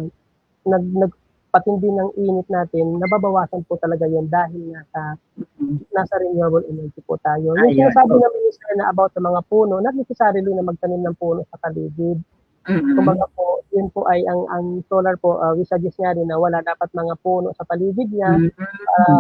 nagpatindi ng init natin, nababawasan po talaga yun dahil nasa renewable energy po tayo. Yung Ayun. sinasabi ng minister na about sa mga puno, not necessarily na magtanim ng puno sa paligid. Kumbaga po, yun po ay ang solar po, we suggest nga rin na wala dapat mga puno sa paligid niya.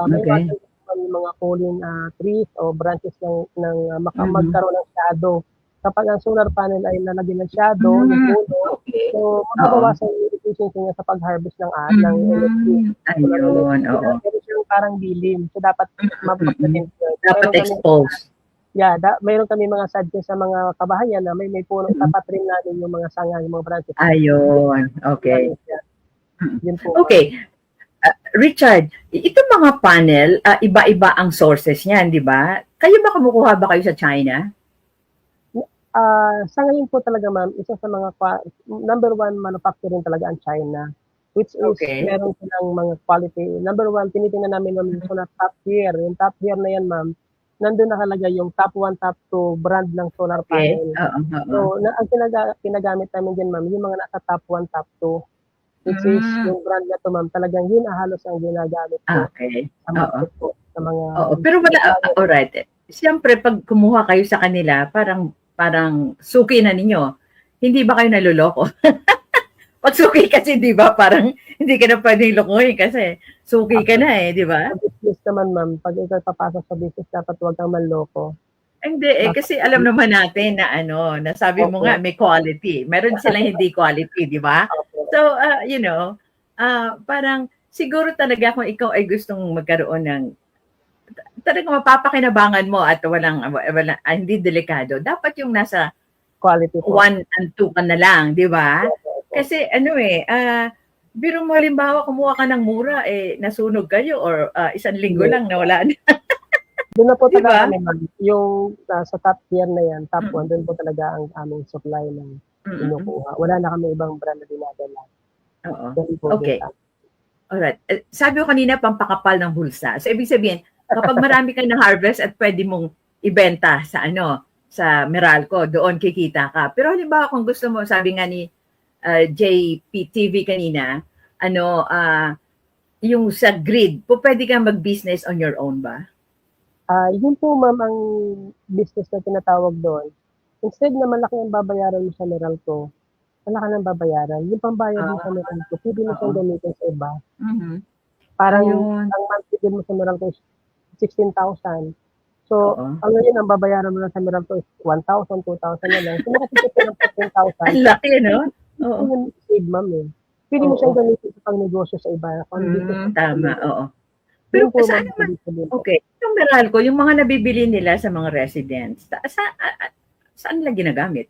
May Okay. yung mga fallen trees o branches ng magkaroon ng shadow. Kapag ang solar panel ay lalagyan ng shadow, yung puno, Okay. so mababawasan yung efficiency niya sa pag-harvest ng energy. Ayun, oo. Meron siyang parang dilim. So dapat mapagdating yun. Dapat exposed. Mayroon kami mga suggest sa mga kabahayan na may puno, tapat rin natin yung mga sanga, yung mga branches. Ayun, okay. Yun po. Okay. Richard, itong mga panel, iba-iba ang sources niyan, di ba? Kayo ba kumukuha ba kayo sa China? Sa ngayon po talaga ma'am, isa sa mga number one manufacturing talaga ang China, which is meron silang mga quality. Number one, tinitingnan namin yung na top tier. Yung top tier na yan ma'am, nandun nakalagay yung top 1, top 2 brand ng solar panel. So, ang kinagamit namin din ma'am, yung mga nasa top 1, top 2, which is yung brand na to ma'am, talagang yun halos ang ginagamit ko sa market po. Sa mga, pero wala, alright. Siyempre, pag kumuha kayo sa kanila, parang suki na ninyo. Hindi ba kayo naluloko? Pag suki kasi, di ba, parang hindi ka na pwedeng lokohin kasi suki ka na di ba? Sa business naman, ma'am, pag ikaw papasok sa business, dapat huwag kang manloko. Hindi kasi alam naman natin na na sabi mo nga may quality. Meron silang hindi quality, di ba? So, parang siguro talaga kung ikaw ay gustong magkaroon ng talagang mapapakinabangan mo at walang hindi delikado. Dapat yung nasa quality 1 and 2 ka na lang, di ba? Kasi biro mo halimbawa kumuha ka ng mura, nasunog kayo or isang linggo lang nawala na. Doon na po talaga kami, ma'am. Yung sa top tier na yan, top 1, doon po talaga ang aming supply ng kinukuha. Wala na kami ibang brand na dinadala. Okay. Alright. Sabi ko kanina, pampakapal ng bulsa. So, ibig sabihin, kapag marami ka ng harvest at pwede mong ibenta sa Meralco, doon kikita ka. Pero halimbawa kung gusto mo, sabi nga ni JPTV kanina, yung sa grid, pwede kang mag-business on your own ba? Yun po ma'am ang business na tinatawag doon. Instead na malaki ang babayaran mo sa Meralco, malaki ang babayaran. Yung pambayad mo sa Meralco, pwede mo siyang gamitin sa iba. Parang ang monthly bill mo sa Meralco is 16,000. So, ang ngayon, ang babayaran mo lang sa Meralco is 1,000, 2,000 na lang. So, makatipid ka ng 14,000. Ang laki, no? Oo. Yung save, ma'am eh. Pwede mo siyang gamitin sa pang-negosyo sa iba. Tama, oo. Pero saan naman, yung Meralco, yung mga nabibili nila sa mga residents, saan nila ginagamit?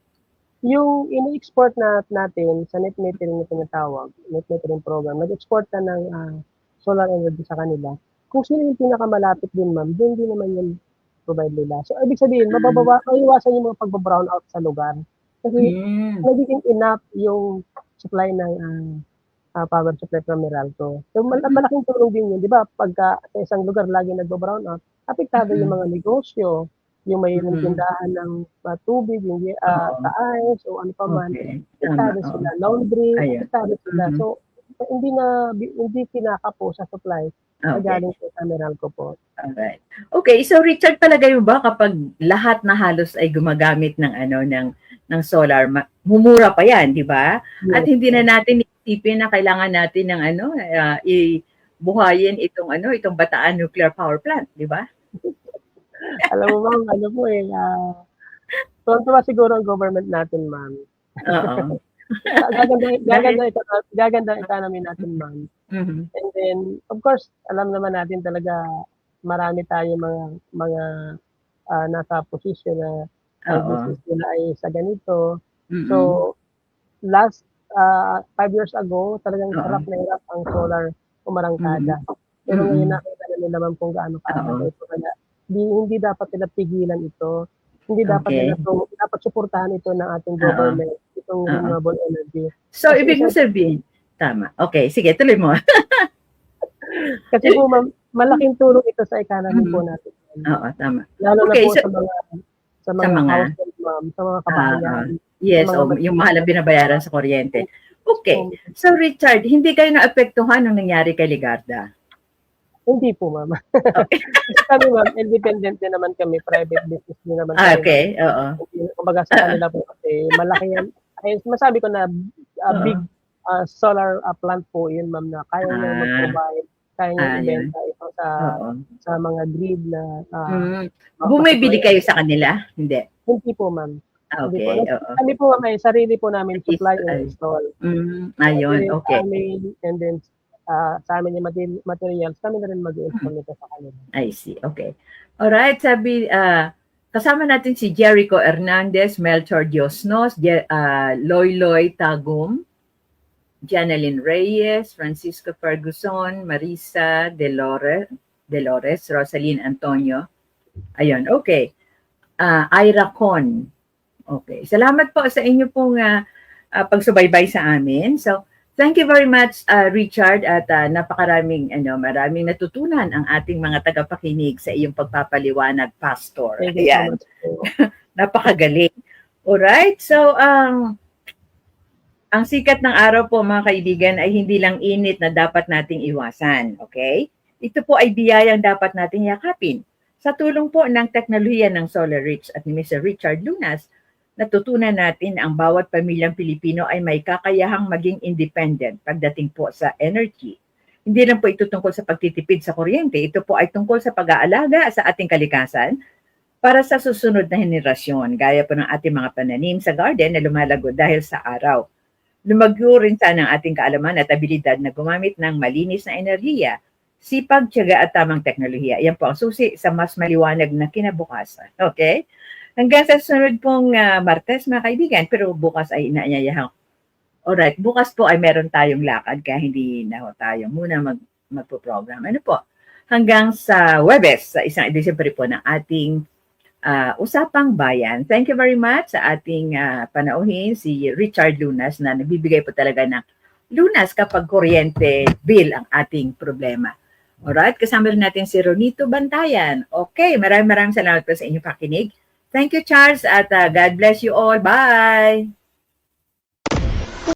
Yung ini-export natin sa net metering na tinatawag, net metering program, nag-export ka ng solar energy sa kanila. Kung sino yung pinakamalapit din, ma'am, doon din naman yung provide nila. So, ibig sabihin, maiwasan yung mga pagba-brown out sa lugar. Kasi nagiging enough yung supply ng power supply from Meralco. So, malaking tulong din yun. Di ba, pagka sa isang lugar lagi nagba-brown out, apektado yung mga negosyo, yung may tindahan ng tubig, yung sa ice, o ano pa man. Apektado sila. Laundry, apektado sila. So, hindi kinakapo sa supply. Galing po sa Meralco po. Alright. Okay, so Richard, palagay mo ba kapag lahat na halos ay gumagamit ng ng solar, mumura pa 'yan, di ba? At hindi na natin isipin na kailangan natin ng ibuhayin itong Bataan Nuclear Power Plant, di ba? Alam mo ma'am, tuwa siguro ang government natin, ma'am. Oo. Gaganda economy natin, ma'am. And then, of course, alam naman natin talaga marami tayong mga nasa posisyon na ang business nila ay sa ganito. So, last 5 years ago, talagang hirap na hirap ang solar umarangkada. Pero ngayon nakita na nila naman kung gaano kahalaga ito. Kaya hindi dapat nila pigilan ito. Hindi dapat dapat suportahan ito ng ating government, itong renewable energy. So, ibig mo sabihin, tama. Okay, sige, tuloy mo. Kasi po, malaking tulong ito sa economy po natin. Oo, tama. Lalo na po sa mga household ma'am, sa mga kabahayan. Yes, Sa mga yung mahal na binabayaran sa kuryente. Okay. Um, So Richard, hindi kayo naapektuhan nung nangyari kay Ligarda? Hindi po, ma'am. Okay. Kasi kami, ma'am, independent din naman kami, private business din naman kami. Okay, oo. Kumbaga sa kanila po kasi malaki yan. Ay, masabi ko na big solar plant po yun, ma'am, na kaya niyang mag-provide, kaya niyang yun. ibenta ito Oo. sa mga grid na Bumibili kayo sa kanila? Hindi. Hindi po, ma'am. Hindi po. Okay, oo. Kami po, ma'am, ay sarili po namin supply and install. Ayun, okay. And then sa amin yung materials, kami na rin mag-install nito sa kanila. I see, okay. Alright, sabi, kasama natin si Jericho Hernandez, Melchor Diosnos, Loyloy Tagum, Janelyn Reyes, Francisco Ferguson, Marisa Delores, Rosaline Antonio. Ayun, okay. Ira Con. Okay. Salamat po sa inyo pong pagsubaybay sa amin. So, thank you very much, Richard, at napakaraming, maraming natutunan ang ating mga tagapakinig sa iyong pagpapaliwanag, Pastor. Thank you so much. Napakagaling. Alright, so, ang sikat ng araw po, mga kaibigan, ay hindi lang init na dapat nating iwasan. Okay? Ito po ay biyayang dapat nating yakapin. Sa tulong po ng teknolohiya ng SolarRich at ni Mr. Richard Lunas, natutunan natin ang bawat pamilyang Pilipino ay may kakayahang maging independent pagdating po sa energy. Hindi lang po ito tungkol sa pagtitipid sa kuryente, ito po ay tungkol sa pag-aalaga sa ating kalikasan para sa susunod na henerasyon, gaya po ng ating mga pananim sa garden na lumalago dahil sa araw. Lumago rin sana ang ating kaalaman at abilidad na gumamit ng malinis na enerhiya, sipag, tiyaga at tamang teknolohiya. Yan po ang susi sa mas maliwanag na kinabukasan. Okay? Hanggang sa sunod pong Martes, mga kaibigan, pero bukas ay inaanyayahan. Alright, bukas po ay meron tayong lakad kaya hindi na ho tayo muna magpo-program. Ano po? Hanggang sa Webes, sa isang edisyon pa rin po ng ating Usapang Bayan. Thank you very much sa ating panauhin, si Richard Lunas, na nagbibigay po talaga ng lunas kapag kuryente bill ang ating problema. Alright, kasama rin natin si Ronito Bantayan. Okay, maraming salamat po sa inyong pakinig. Thank you, Charles, at God bless you all. Bye!